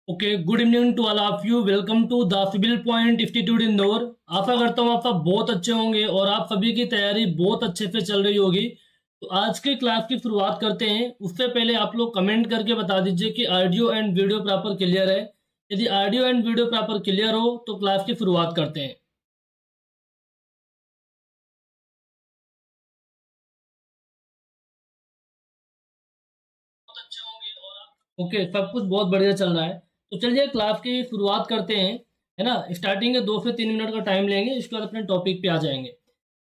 Okay, good evening to all of you. Welcome to the civil point institute Indore. आशा करता हूँ आप सब बहुत अच्छे होंगे और आप सभी की तैयारी बहुत अच्छे से चल रही होगी। तो आज के क्लास की शुरुआत करते हैं। उससे पहले आप लोग कमेंट करके बता दीजिए कि audio and video proper clear है। यदि audio and video proper clear हो तो क्लास की शुरुआत करते हैं। ओके, सब कुछ बहुत बढ़िया चल रहा है। तो चलिए क्लास की शुरुआत करते हैं, है ना। स्टार्टिंग के 2 से 3 मिनट का टाइम लेंगे, इसके बाद अपने टॉपिक पे आ जाएंगे।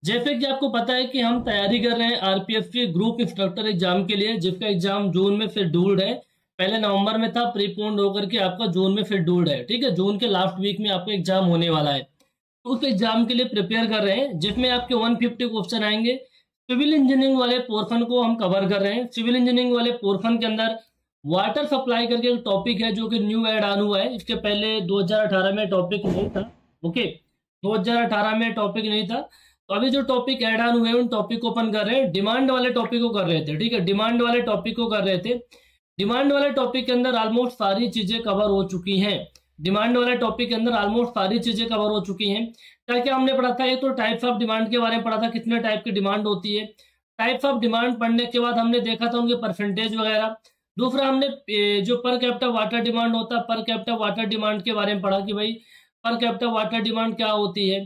जैसे कि आपको पता है कि हम तैयारी कर रहे हैं आरपीएफ के ग्रुप इंस्ट्रक्टर एग्जाम के लिए, जिसका एग्जाम जून में शेड्यूल्ड है। पहले नवंबर में था, प्रीपोन्ड होकर के आपका जून में शेड्यूल्ड है। ठीक है, जून के लास्ट वीक में आपका एग्जाम होने वाला है। तो उस एग्जाम के लिए प्रिपेयर कर रहे हैं, जिसमें आपके 150 क्वेश्चन आएंगे। सिविल इंजीनियरिंग वाले पोर्शन को हम कवर कर रहे हैं। सिविल इंजीनियरिंग वाले पोर्शन के अंदर वाटर सप्लाई करके एक टॉपिक है जो कि न्यू ऐड ऑन हुआ है। इसके पहले 2018 में टॉपिक नहीं था। ओके, 2018 में टॉपिक नहीं था। तो अभी जो टॉपिक ऐड ऑन हुए उन टॉपिक को ओपन कर रहे हैं। डिमांड वाले टॉपिक को कर रहे थे, ठीक है, डिमांड वाले टॉपिक को कर रहे थे। डिमांड वाले टॉपिक के अंदर ऑलमोस्ट सारी चीजें कवर हो चुकी हैं। डिमांड वाले टॉपिक के अंदर ऑलमोस्ट सारी चीजें कवर हो चुकी हैं। क्या क्या हमने पढ़ा था? एक तो टाइप्स ऑफ डिमांड के बारे में पढ़ा था, कितने टाइप की डिमांड होती है। टाइप्स ऑफ डिमांड पढ़ने के बाद हमने देखा था उनके परसेंटेज वगैरह। दूसरा हमने जो पर कैपिटा वाटर डिमांड होता है, पर कैपिटा वाटर डिमांड के बारे में पढ़ा कि भाई पर कैपिटा वाटर डिमांड क्या होती है।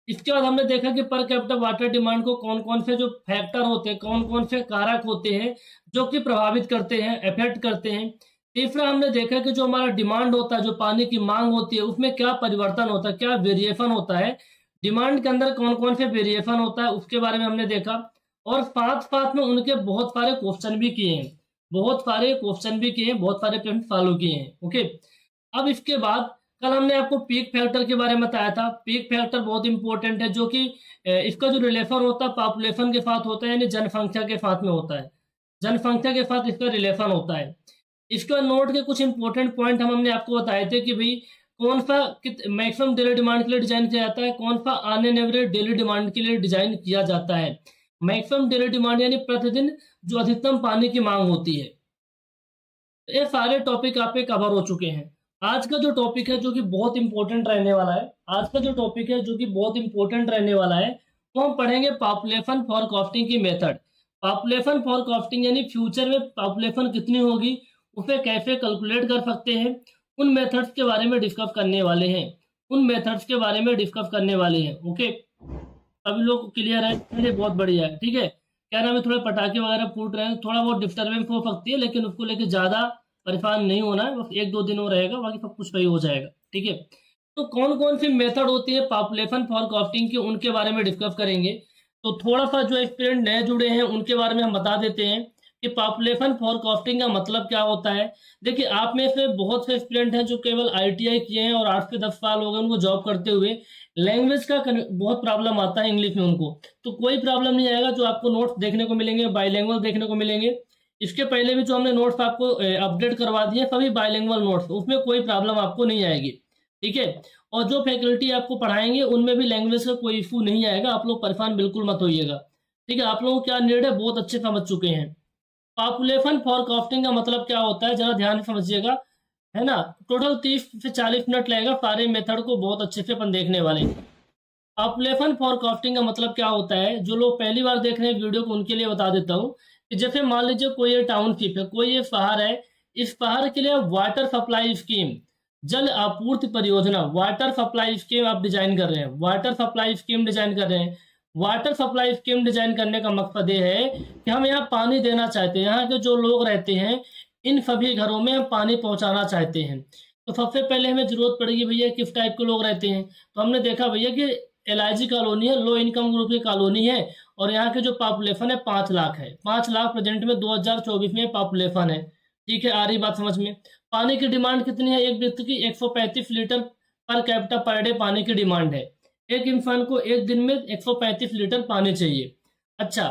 इसके बाद हमने देखा कि पर कैपिटा वाटर डिमांड को कौन कौन से जो फैक्टर होते हैं, कौन कौन से कारक होते हैं जो कि प्रभावित करते हैं, इफेक्ट करते हैं। तीसरा हमने देखा कि जो हमारा डिमांड होता है, जो पानी की मांग होती है, उसमें क्या परिवर्तन होता है, क्या वेरिएशन होता है। डिमांड के अंदर कौन कौन से वेरिएशन होता है उसके बारे में हमने देखा। और साथ साथ में उनके बहुत सारे क्वेश्चन भी किए हैं, बहुत सारे क्वेश्चन भी किए हैं, बहुत सारे प्रश्न सॉल्व किए हैं। ओके, अब इसके बाद कल हमने आपको पीक फैक्टर के बारे में बताया था। पीक फैक्टर बहुत इंपॉर्टेंट है, जो कि इसका जो रिलेशन होता है पॉपुलेशन के साथ होता है, यानी जनसंख्या के साथ में होता है। जनसंख्या के साथ इसका रिलेशन होता है। इसके बाद नोट के कुछ इंपॉर्टेंट पॉइंट हमने आपको बताए थे कि भाई कौन सा मैक्सिमम डेली डिमांड के लिए डिजाइन किया जाता है, कौन सा on an average daily demand के लिए डिजाइन किया जाता है। मैक्सिमम डेली डिमांड यानी प्रतिदिन जो अधिकतम पानी की मांग होती है। ये सारे टॉपिक आप पे कवर हो चुके हैं। आज का जो टॉपिक है जो कि बहुत इंपॉर्टेंट रहने वाला है, आज का जो टॉपिक है जो कि बहुत इंपॉर्टेंट रहने वाला है, तो हम पढ़ेंगे पॉपुलेशन फॉरकास्टिंग की मेथड। पॉपुलेशन फॉरकास्टिंग यानी फ्यूचर में पॉपुलेशन कितनी होगी, उसे कैसे कैलकुलेट कर सकते हैं, उन मेथड्स के बारे में डिस्कस करने वाले हैं। उन मेथड्स के बारे में डिस्कस करने वाले हैं। ओके, सभी लोग क्लियर है? चलिए, बहुत बढ़िया है। ठीक है, क्या नाम है, थोड़े पटाखे वगैरह फूट रहे हैं, थोड़ा बहुत डिस्टर्बेंस हो सकती है, लेकिन उसको लेके ज्यादा परेशान नहीं होना है। बस 1-2 दिन और रहेगा, बाकी सब कुछ सही हो जाएगा। ठीक है, तो कौन कौन सी मेथड होती है पॉपुलेशन फॉरकास्टिंग की, उनके बारे में डिस्कस करेंगे। तो थोड़ा सा जो स्टूडेंट नए जुड़े हैं उनके बारे में हम बता देते हैं कि पॉपुलेशन फॉरकास्टिंग का मतलब क्या होता है। देखिए, आप में से बहुत से स्टूडेंट हैं जो केवल आईटीआई किए हैं और 8 से 10 साल हो गए उनको जॉब करते हुए। लैंग्वेज का बहुत प्रॉब्लम आता है इंग्लिश में उनको, तो कोई प्रॉब्लम नहीं आएगा। जो आपको नोट्स देखने को मिलेंगे बाइलिंगुअल देखने को मिलेंगे। इसके पहले भी जो हमने नोट्स आपको अपडेट करवा दिए सभी बाइलिंगुअल नोट्स, उसमें कोई प्रॉब्लम आपको नहीं आएगी। ठीक है, और जो फैकल्टी आपको पढ़ाएंगे उनमें भी लैंग्वेज का कोई इशू नहीं आएगा। आप लोग परेशान बिल्कुल मत होइएगा। ठीक है, आप लोगों को क्या नीड है बहुत अच्छे समझ चुके हैं। पॉपुलेशन फॉरकास्टिंग का मतलब क्या होता है, जरा ध्यान से समझिएगा, है ना। टोटल 30 से 40 मिनट लगेगा, सारे मेथड को बहुत अच्छे से अपन देखने वाले हैं। पॉपुलेशन फॉरकास्टिंग का मतलब क्या होता है, जो लोग पहली बार देख रहे हैं वीडियो को उनके लिए बता देता हूँ कि जैसे मान लीजिए कोई ये टाउनशिप है, कोई ये शहर है। इस शहर के लिए वाटर सप्लाई स्कीम, जल आपूर्ति परियोजना, वाटर सप्लाई स्कीम आप डिजाइन कर रहे हैं। वाटर सप्लाई स्कीम डिजाइन कर रहे हैं। वाटर सप्लाई स्कीम डिजाइन करने का मकसद ये है कि हम यहाँ पानी देना चाहते हैं, यहाँ के जो लोग रहते हैं इन सभी घरों में हम पानी पहुंचाना चाहते हैं। तो सबसे पहले हमें जरूरत पड़ेगी भैया किस टाइप के लोग रहते हैं। तो हमने देखा भैया कि एलआईजी कॉलोनी है, लो इनकम ग्रुप की कॉलोनी है, और यहाँ के जो पॉपुलेशन है 5 लाख है। 5 लाख प्रेजेंट में 2024 में पॉपुलेशन है। ठीक है, आ रही बात समझ में। पानी की डिमांड कितनी है, एक व्यक्ति की 135 litre per capita per day पानी की डिमांड है। एक इंसान को एक दिन में 135 लीटर पानी चाहिए। अच्छा,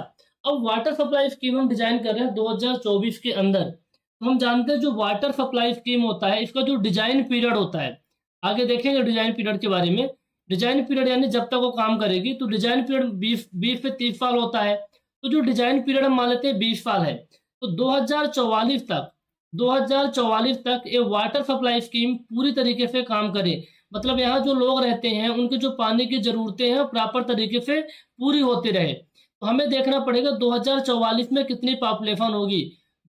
अब वाटर सप्लाई स्कीम हम डिजाइन कर रहे हैं 2024 के अंदर। तो हम जानते हैं जो वाटर सप्लाई स्कीम होता है इसका जो डिजाइन पीरियड होता है, आगे देखेंगे डिजाइन पीरियड के बारे में। डिजाइन पीरियड यानी जब तक वो काम करेगी, तो डिजाइन पीरियड 20 से 30 साल होता है। तो जो डिजाइन पीरियड हम मान लेते हैं 20 साल है, तो 2044 तक 2044 तक ये वाटर सप्लाई स्कीम पूरी तरीके से काम करे। मतलब यहाँ जो लोग रहते हैं उनके जो पानी की जरूरतें हैं प्रॉपर तरीके से पूरी होती रहे। तो हमें देखना पड़ेगा 2044 में कितनी पॉपुलेशन होगी,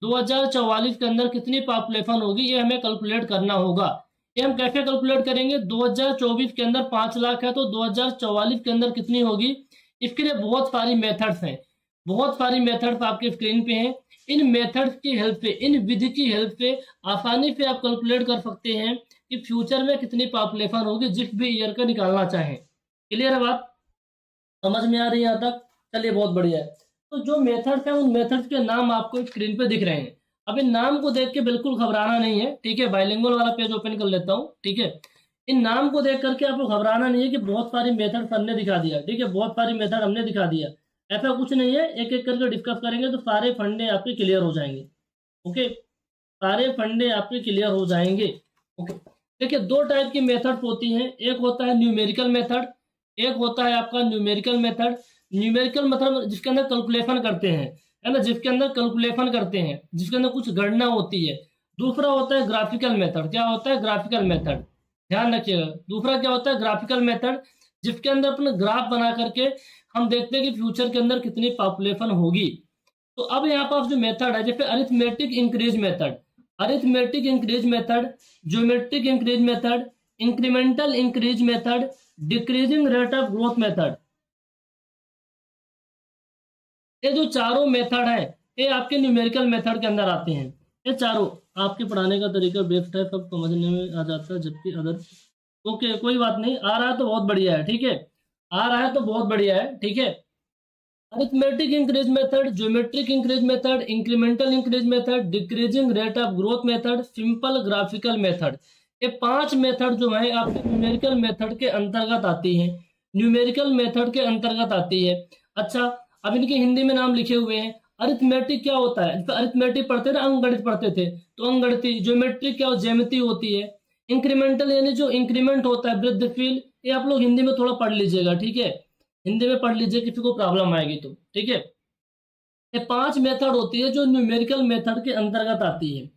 2044 के अंदर कितनी पॉपुलेशन होगी, ये हमें कैलकुलेट करना होगा। ये हम कैसे कैलकुलेट करेंगे? 2024 के अंदर 5 लाख है तो 2044 के अंदर कितनी होगी? इसके लिए बहुत सारी मेथड्स हैं, बहुत सारी मेथड्स आपके स्क्रीन पे हैं। इन मेथड्स की हेल्प से, इन विधि की हेल्प से आसानी से आप कैलकुलेट कर सकते हैं कि फ्यूचर में कितनी पॉपुलेशन होगी जिस भी ईयर का निकालना चाहें। क्लियर है बात? समझ में आ रही है यहाँ तक? चलिए बहुत बढ़िया है। तो जो मेथड्स हैं उन मेथड्स के नाम आपको स्क्रीन पे दिख रहे हैं। अब इन नाम को देख के बिल्कुल घबराना नहीं है, ठीक है? बाइलिंगुअल वाला पेज ओपन कर लेता हूँ, ठीक है? इन नाम को देख करके आपको घबराना नहीं है कि बहुत सारी मेथड हमने दिखा दिया, ठीक है? बहुत सारी मेथड हमने दिखा दिया, ऐसा कुछ नहीं है। एक एक करके डिस्कस करेंगे तो सारे फंडे आपके क्लियर हो जाएंगे। ओके, सारे फंडे आपके क्लियर हो जाएंगे। ओके, देखिए दो टाइप की मेथड्स होती हैं, एक होता है न्यूमेरिकल मेथड, एक होता है आपका न्यूमेरिकल मेथड। न्यूमेरिकल मतलब जिसके अंदर कैलकुलेशन करते हैं, है ना, जिसके अंदर कैलकुलेशन करते हैं, जिसके अंदर कुछ गणना होती है। दूसरा होता है ग्राफिकल मेथड। क्या होता है? ग्राफिकल मेथड, ध्यान रखिएगा। दूसरा क्या होता है? ग्राफिकल मेथड, जिसके अंदर अपना ग्राफ बना करके हम देखते हैं कि फ्यूचर के अंदर कितनी पॉपुलेशन होगी। तो अब यहाँ पास जो मेथड है, जैसे arithmetic increase method, arithmetic increase method, geometric increase method, incremental increase method, decreasing rate of growth method, ये जो चारों मेथड है ये आपके न्यूमेरिकल मेथड के अंदर आते हैं। ये चारों आपके पढ़ाने का तरीका बेस्ट है, सब समझने में आ जाता है, जबकि अदर ओके कोई बात नहीं, आ रहा है तो बहुत बढ़िया है, ठीक है? आ रहा है तो बहुत बढ़िया है, ठीक है? Arithmetic increase method, geometric increase method, incremental increase method, decreasing rate of growth method, simple graphical method, ये 5 मेथड जो है आपके न्यूमेरिकल मेथड के अंतर्गत आती है, न्यूमेरिकल मेथड के अंतर्गत आती है। अच्छा, अब इनके हिंदी में नाम लिखे हुए हैं। अरिथमेटिक क्या होता है? अरिथमेटिक पढ़ते थे, अंकगणित पढ़ते थे तो अंकगणिती। ज्योमेट्रिक क्या ज्यामिति होती है। इंक्रीमेंटल यानी जो इंक्रीमेंट होता है, वृद्धिशील, ये आप लोग हिंदी में थोड़ा पढ़ लीजिएगा, ठीक है? हिंदी में पढ़ लीजिए, किसी को प्रॉब्लम आएगी तो, ठीक है? ये 5 मेथड होती है जो न्यूमेरिकल मेथड के अंतर्गत आती है।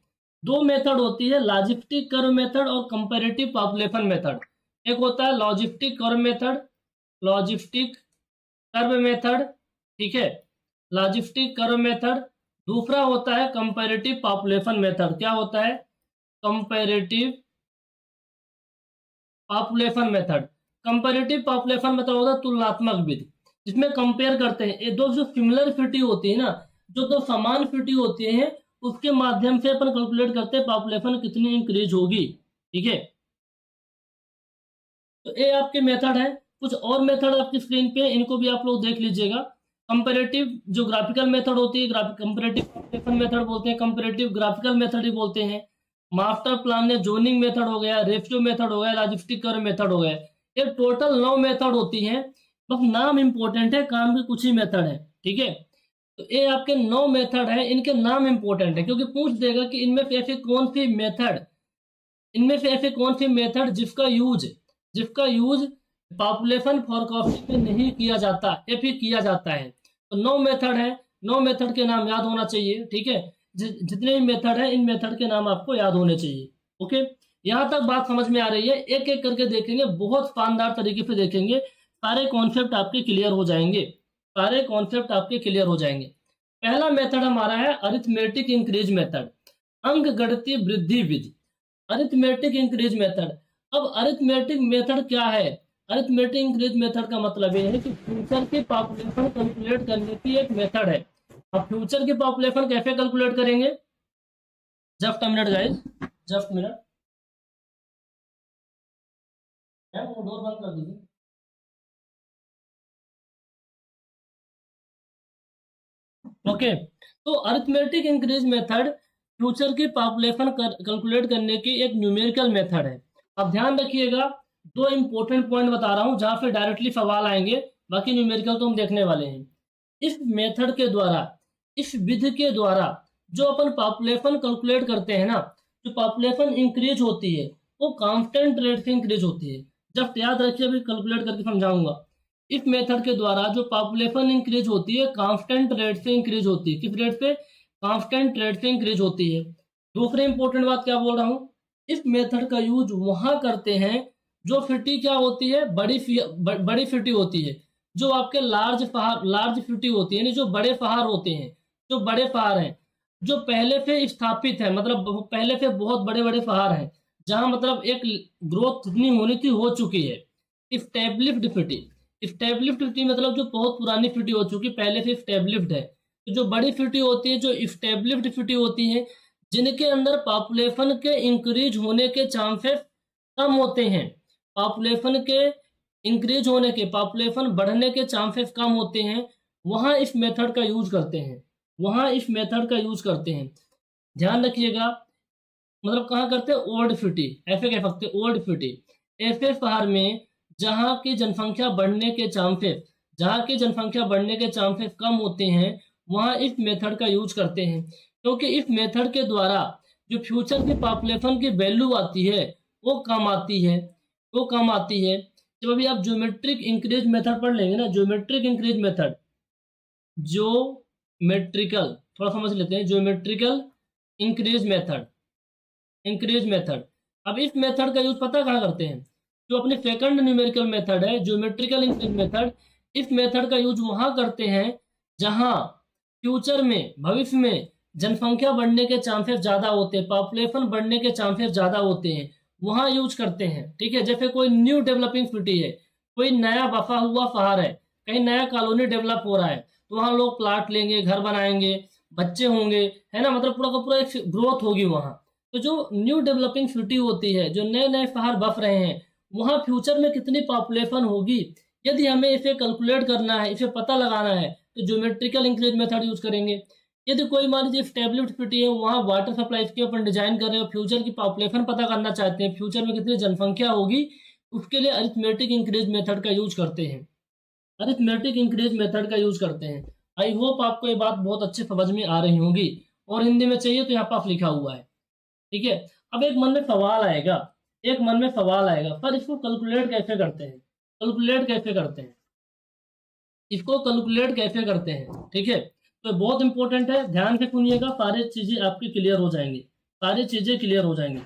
2 मेथड होती है, लॉजिस्टिक कर्व मेथड और कंपैरेटिव पॉपुलेशन मेथड। एक होता है logistic curve method, logistic curve method, ठीक है, लॉजिस्टिक कर्व मेथड। दूसरा होता है कंपैरेटिव पॉपुलेशन मेथड। क्या होता है? Comparative population method. Comparative population method होता है तुलनात्मक विधि, जिसमें कंपेयर करते हैं ये दो जो सिमिलर फिटी होती है ना, जो दो समान फिटी होती है, उसके माध्यम से अपन कैलकुलेट करते हैं पॉपुलेशन कितनी इंक्रीज होगी, ठीक है? तो ये आपके मेथड है। कुछ और मेथड आपकी स्क्रीन पे, इनको भी आप लोग देख लीजिएगा। कंपैरेटिव जो ग्राफिकल मेथड होती है, कंपैरेटिव पॉपुलेशन मेथड बोलते हैं, कंपैरेटिव ग्राफिकल मेथड ही बोलते हैं। मास्टर प्लान ने जोनिंग मेथड हो गया, रेशियो मेथड हो गया, लॉजिस्टिक कर्व मेथड हो गया। ये टोटल 9 मेथड होती हैं, बस नाम इंपॉर्टेंट है, काम के कुछ ही मेथड है, ठीक है? तो ये आपके 9 मेथड है, इनके नाम इंपॉर्टेंट है क्योंकि पूछ देगा कि इनमें से ऐसे कौन सी मेथड, इनमें से ऐसे कौन सी मेथड जिसका यूज पॉपुलेशन फोरकास्टिंग में नहीं किया जाता या फिर किया जाता है। तो 9 मेथड है, 9 मेथड के नाम याद होना चाहिए, ठीक है? जितने भी मेथड है इन मेथड के नाम आपको याद होने चाहिए। ओके, यहाँ तक बात समझ में आ रही है? एक एक करके देखेंगे, बहुत शानदार तरीके से देखेंगे, सारे कॉन्सेप्ट आपके क्लियर हो जाएंगे, सारे कॉन्सेप्ट आपके क्लियर हो जाएंगे। पहला मेथड हमारा है अरिथमेटिक इंक्रीज मेथड, अंकगणितीय वृद्धि विधि, अरिथमेटिक इंक्रीज मेथड। अब अरिथमेटिक मेथड क्या है? अरिथमेटिक इंक्रीज मेथड का मतलब ये है कि फ्यूचर की पॉपुलेशन कैलकुलेट करने की एक मेथड है। अब फ्यूचर की पॉपुलेशन कैसे कैलकुलेट करेंगे? Just a minute guys, just minute, वो डोर बंद कर दीजिए। ओके, तो अरिथमेटिक इंक्रीज मेथड फ्यूचर की पॉपुलेशन कैलकुलेट करने की एक न्यूमेरिकल मेथड है। अब ध्यान रखिएगा, 2 इंपॉर्टेंट पॉइंट बता रहा हूं जहां पे डायरेक्टली सवाल आएंगे, बाकी न्यूमेरिकल तो हम देखने वाले हैं। इस मेथड के द्वारा, इस विधि के द्वारा जो अपन पॉपुलेशन कैलकुलेट करते हैं ना, जो पॉपुलेशन इंक्रीज होती है वो कांस्टेंट रेट से इंक्रीज होती है। जब याद रखिए, अभी कैलकुलेट करके समझाऊंगा। इस मेथड के द्वारा जो पॉपुलेशन इंक्रीज होती है कांस्टेंट रेट से इंक्रीज होती है। किस रेट से? कांस्टेंट रेट से इंक्रीज होती है। दूसरी इंपॉर्टेंट बात क्या बोल रहा हूँ, इस मेथड का यूज वहां करते हैं जो फिटी क्या होती है, बड़ी फिटी होती है। जो आपके लार्ज फिटी होती है, यानी जो बड़े पहाड़ होते हैं, जो बड़े पहाड़ हैं, जो पहले से स्थापित है, मतलब पहले से बहुत बड़े बड़े पहाड़ हैं, जहां मतलब एक ग्रोथ जितनी होनी थी हो चुकी है। स्टेब्लिश्ड फिटी, स्टेब्लिश्ड फिटी मतलब जो बहुत पुरानी फिटी हो चुकी, पहले से स्टेब्लिश्ड है। तो जो बड़ी फिटी होती है, जो स्टेब्लिश्ड फिटी होती है, जिनके अंदर पॉपुलेशन के इंक्रीज होने के चांसेस कम होते हैं, पॉपुलेशन के इंक्रीज होने के, पॉपुलेशन बढ़ने के चांसेस कम होते हैं, वहां इस मेथड का यूज करते हैं, वहां इस मेथड का यूज करते हैं। ध्यान रखिएगा, मतलब कहाँ करते हैं, ओल्ड सिटी, ऐसे कह सकते हैं ओल्ड सिटी, ऐसे शहर में जहाँ की जनसंख्या बढ़ने के चांसेस, जहाँ की जनसंख्या बढ़ने के चांसेस कम होते हैं, वहाँ इस मेथड का यूज करते हैं। क्योंकि इस मेथड के द्वारा जो फ्यूचर की पॉपुलेशन की वैल्यू आती है वो कम आती है, वो कम आती है। जब अभी आप ज्योमेट्रिक इंक्रीज मेथड पढ़ लेंगे ना, ज्योमेट्रिक इंक्रीज मेथड, ज्योमेट्रिकल, थोड़ा समझ लेते हैं, geometrical increase method, increase method. अब इस मेथड का यूज पता कहाँ करते हैं, जो अपने सेकंड न्यूमेरिकल मेथड है, ज्योमेट्रिकल इंक्रीज मेथड, इस मेथड का यूज वहां करते हैं जहां फ्यूचर में, भविष्य में जनसंख्या बढ़ने के चांसेस ज्यादा होते हैं, पॉपुलेशन बढ़ने के चांसेस ज्यादा होते हैं, वहां यूज करते हैं। ठीक है, जैसे कोई न्यू डेवलपिंग सिटी है, कोई नया बसा हुआ शहर है, कहीं नया कॉलोनी डेवलप हो रहा है, तो वहां लोग प्लाट लेंगे, घर बनाएंगे, बच्चे होंगे, है ना, मतलब पूरा का पूरा एक ग्रोथ होगी वहां। तो जो न्यू डेवलपिंग सिटी होती है, जो नए नए शहर बस रहे हैं, वहां फ्यूचर में कितनी पॉपुलेशन होगी, यदि हमें इसे कैलकुलेट करना है, इसे पता लगाना है, तो ज्योमेट्रिकल इंक्रीज मेथड यूज करेंगे। यदि कोई मान लीजिए स्टेबलिश्ड सिटी है, वहाँ वाटर सप्लाई के ऊपर डिजाइन कर रहे हो, फ्यूचर की पॉपुलेशन पता करना चाहते हैं, फ्यूचर में कितनी जनसंख्या होगी, उसके लिए अरिथमेटिक इंक्रीज मेथड का यूज करते हैं, अरिथमेटिक इंक्रीज मेथड का यूज करते हैं। आई होप आपको ये बात बहुत अच्छे समझ में आ रही होगी, और हिंदी में चाहिए तो यहाँ पास लिखा हुआ है। ठीक है, अब एक मन में सवाल आएगा, एक मन में सवाल आएगा, पर इसको कैलकुलेट कैसे करते हैं, कैलकुलेट कैसे करते हैं, इसको कैलकुलेट कैसे करते हैं। ठीक है, तो बहुत इंपॉर्टेंट है, ध्यान से सुनिएगा, सारी चीजें आपकी क्लियर हो जाएंगी, सारी चीजें क्लियर हो जाएंगी।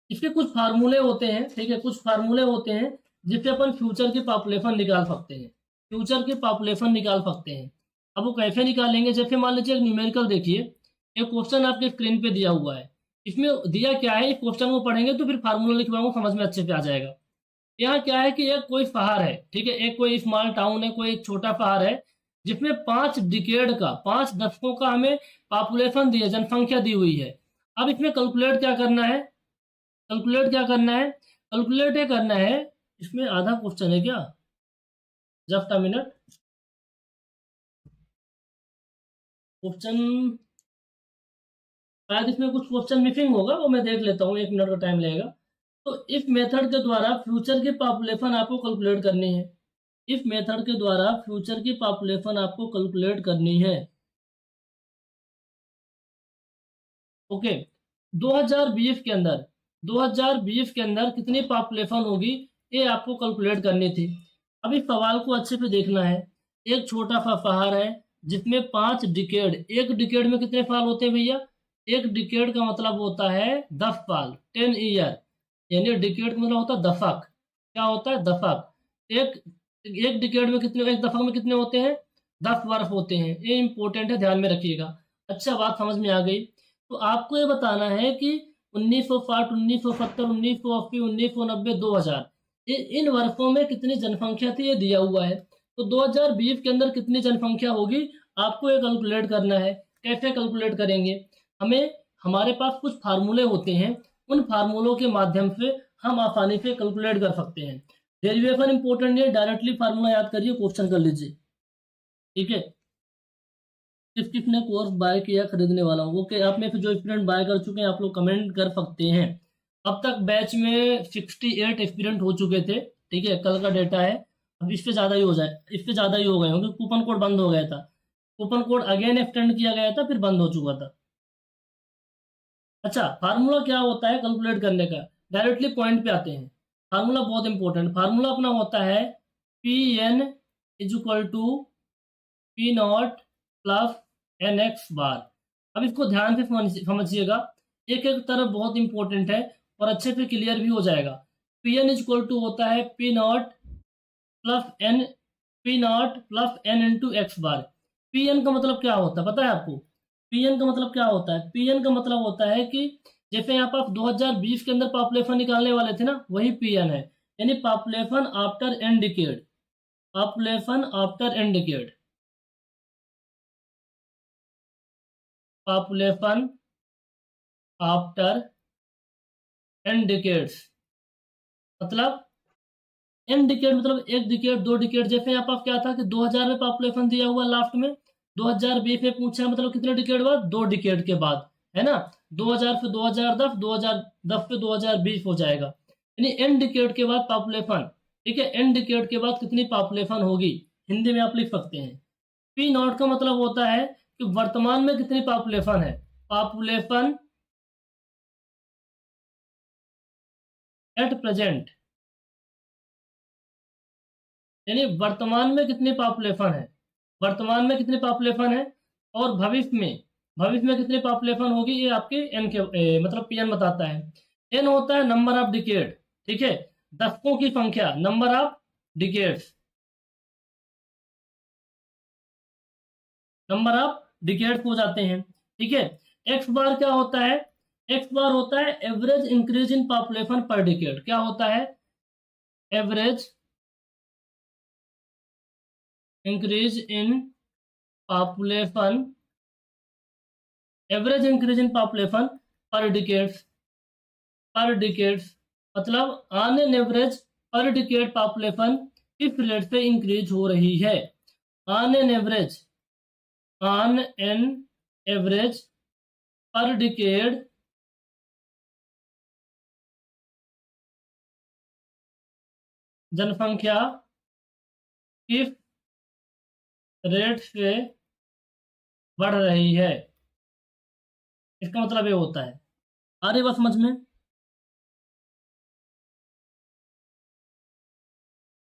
इसके कुछ फार्मूले होते हैं, ठीक है, कुछ फार्मूले होते हैं जिससे अपन फ्यूचर की पॉपुलेशन निकाल सकते हैं, फ्यूचर की पॉपुलेशन निकाल सकते हैं। अब वो कैसे निकालेंगे, जैसे मान लीजिए एक न्यूमेरिकल देखिए, एक क्वेश्चन आपके स्क्रीन पे दिया हुआ है, इसमें दिया क्या है, इस क्वेश्चन को पढ़ेंगे तो फिर फार्मूला लिखवाऊंगा, समझ में अच्छे से आ जाएगा। यहाँ क्या है कि एक कोई शहर है, ठीक है, एक कोई स्मॉल टाउन है, कोई एक छोटा शहर है, जिसमें 5 डिकेड का, 5 दशकों का हमें पॉपुलेशन दी है, जनसंख्या दी हुई है। अब इसमें कैलकुलेट क्या करना है, कैलकुलेट क्या करना है, कैलकुलेट ये करना है, इसमें आधा क्वेश्चन है क्या, जस्ट अ मिनट, क्वेश्चन शायद इसमें कुछ क्वेश्चन मिसिंग होगा, वो मैं देख लेता हूँ, 1 मिनट का टाइम लगेगा। तो इस मेथड के द्वारा फ्यूचर की पॉपुलेशन आपको कैलकुलेट करनी है, इस मेथड के द्वारा फ्यूचर की पॉपुलेशन आपको कैलकुलेट करनी है। ओके, 2020 के अंदर, 2020 के अंदर कितनी पॉपुलेशन होगी, ये आपको कैलकुलेट करनी थी। अब इस सवाल को अच्छे से देखना है, एक छोटा सा शहर है जिसमें 5 डिकेड, एक डिकेड में कितने साल होते हैं भैया, एक डिकेड का मतलब होता है 10 साल, 10 ईयर, यानी डिकेड का मतलब होता है दशक, क्या होता है, दशक। एक एक डिकेड में कितने, एक दशक में कितने होते हैं, 10 वर्ष होते हैं, ये इंपॉर्टेंट है, ध्यान में रखिएगा। अच्छा, बात समझ में आ गई। तो आपको ये बताना है कि 1960, 1970, 1980, 1990, 2000, इन वर्षों में कितनी जनसंख्या थी, ये दिया हुआ है। तो 2020 के अंदर कितनी जनसंख्या होगी, आपको ये कैलकुलेट करना है। कैसे कैलकुलेट करेंगे, हमें, हमारे पास कुछ फार्मूले होते हैं, उन फार्मूलों के माध्यम से हम आसानी से कैलकुलेट कर सकते हैं। डेरिवेशन इंपॉर्टेंट है, डायरेक्टली फार्मूला याद करिए, क्वेश्चन कर लीजिए। ठीक है, किस किसने कोर्स बाय किया, खरीदने वाला हूँ। ओके, आप में से जो स्टूडेंट बाय कर चुके हैं, आप लोग कमेंट कर सकते हैं। अब तक बैच में 68 स्टूडेंट हो चुके थे, ठीक है, कल का डेटा है, अब इस पे ज़्यादा ही हो जाए, इस पे ज़्यादा ही हो गए होंगे, कूपन कोड बंद हो गया था, कूपन कोड अगेन एक्सटेंड किया गया था, फिर बंद हो चुका था। अच्छा, फार्मूला क्या होता है कैलकुलेट करने का, डायरेक्टली पॉइंट पे आते हैं। फार्मूला बहुत इंपॉर्टेंट, फार्मूला अपना होता है P N is equal to P not plus N X bar. अब इसको ध्यान से समझिएगा, एक एक तरफ बहुत इंपॉर्टेंट है और अच्छे से क्लियर भी हो जाएगा। P N is equal to होता है P not plus N into X bar. P N का मतलब क्या होता है पता है आपको? पी एन का मतलब क्या होता है? पी एन का मतलब होता है कि जैसे यहाँ पर आप 2020 के अंदर पॉपुलेशन निकालने वाले थे ना, वही पी एन है, यानी population after N decade. Population after N decade, population after N decades, मतलब एन डिकेड मतलब एक डिकेड, दो डिकेड। जैसे यहाँ पर क्या था कि 2000 में पॉपुलेशन दिया हुआ लास्ट में, 2020 में पूछा मतलब कितने डिकेड बाद? 2 डिकेड के बाद, है ना। 2000 से 2010, 2010 से 2020 हो जाएगा, यानी एन डिकेड के बाद पॉपुलेशन। ठीक है, एन डिकेड के बाद कितनी पॉपुलेशन होगी, हिंदी में आप लिख सकते हैं। पी नॉट का मतलब होता है कि वर्तमान में कितनी पॉपुलेशन है, पॉपुलेशन एट प्रेजेंट, यानी वर्तमान में कितनी पॉपुलेशन है, वर्तमान में कितनी पॉपुलेशन है, और भविष्य में कितनी पॉपुलेशन होगी, ये आपके एन के मतलब पी एन बताता है। एन होता है नंबर ऑफ डिकेड, ठीक है, दशकों की संख्या, number of decades, number of decades हो जाते हैं। ठीक है, एक्स बार क्या होता है? एक्स बार होता है एवरेज इंक्रीज इन पॉपुलेशन पर डिकेड। क्या होता है? Average increase in population, average increase in population पर डिकेड्स, पर डिकेड्स मतलब ऑन एन एवरेज पर डिकेड पॉपुलेशन किस रेट से इंक्रीज हो रही है। On an average, on an average पर डिकेड जनसंख्या किस रेट से बढ़ रही है, इसका मतलब ये होता है। आ रही बात समझ में?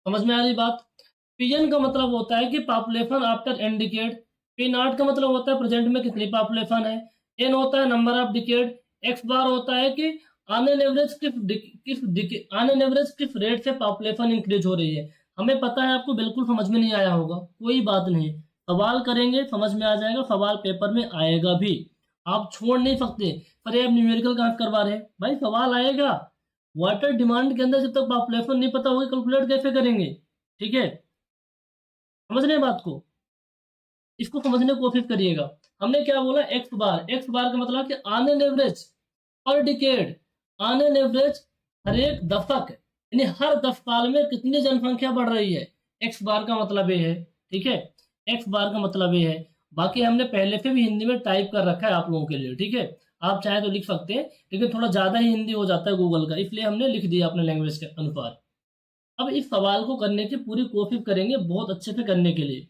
समझ में आ रही बात? पीएन का मतलब होता है कि population after N decade. P not का मतलब होता है प्रेजेंट में कितनी पॉपुलेशन है। एन होता है नंबर ऑफ डिकेड। एक्स बार होता है कि on an average on an average किस रेट से पॉपुलेशन इंक्रीज हो रही है। हमें पता है आपको बिल्कुल समझ में नहीं आया होगा, कोई बात नहीं, सवाल करेंगे समझ में आ जाएगा, सवाल पेपर में आएगा भी, आप छोड़ नहीं सकते। पर ये आप न्यूमेरिकल कहाँ करवा रहे हैं भाई, सवाल आएगा। वाटर डिमांड के अंदर जब तक पॉपुलेशन नहीं पता होगी कैलकुलेट कैसे करेंगे? ठीक है, समझ रहे हैं बात को? इसको समझने की कोशिश करिएगा। हमने क्या बोला? एक्स बार, एक्स बार का मतलब कि ऑन एन एवरेज पर डिकेड, ऑन एन एवरेज हर एक दशक, यानी हर 10 साल में कितनी जनसंख्या बढ़ रही है, एक्स बार का मतलब ये है। ठीक है, एक्स बार का मतलब ये है। बाकी हमने पहले से भी हिंदी में टाइप कर रखा है आप लोगों के लिए, ठीक है, आप चाहे तो लिख सकते हैं, लेकिन थोड़ा ज़्यादा ही हिंदी हो जाता है गूगल का, इसलिए हमने लिख दिया अपने लैंग्वेज के अनुसार। अब इस सवाल को करने की पूरी कोशिश करेंगे बहुत अच्छे से करने के लिए।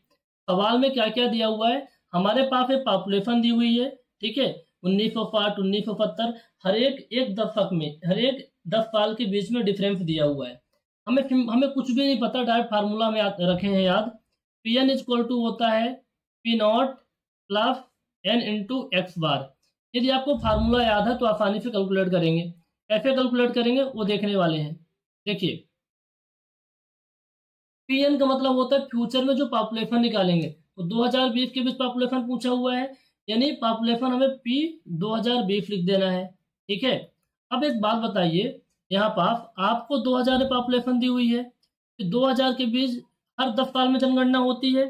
सवाल में क्या क्या दिया हुआ है, हमारे पास एक पॉपुलेशन दी हुई है, ठीक है, 1960 1970, हर एक दशक में, हर एक 10 साल के बीच में डिफरेंस दिया हुआ है। हमें कुछ भी नहीं पता, डायरेक्ट फार्मूला में रखे हैं याद। P N is equal to होता है P not plus N into X bar. यदि आपको फार्मूला याद है तो आसानी से कैलकुलेट करेंगे। कैसे कैलकुलेट करेंगे वो देखने वाले हैं। देखिए, पीएन का मतलब होता है फ्यूचर में जो पॉपुलेशन निकालेंगे, तो 2020 के बीच पॉपुलेशन पूछा हुआ है, यानी पॉपुलेशन हमें पी 2020 लिख देना है। ठीक है, अब एक बात बताइए, यहाँ पास आपको 2000 में पॉपुलेशन दी हुई है, तो 2000 के बीच हर 10 साल में जनगणना होती है,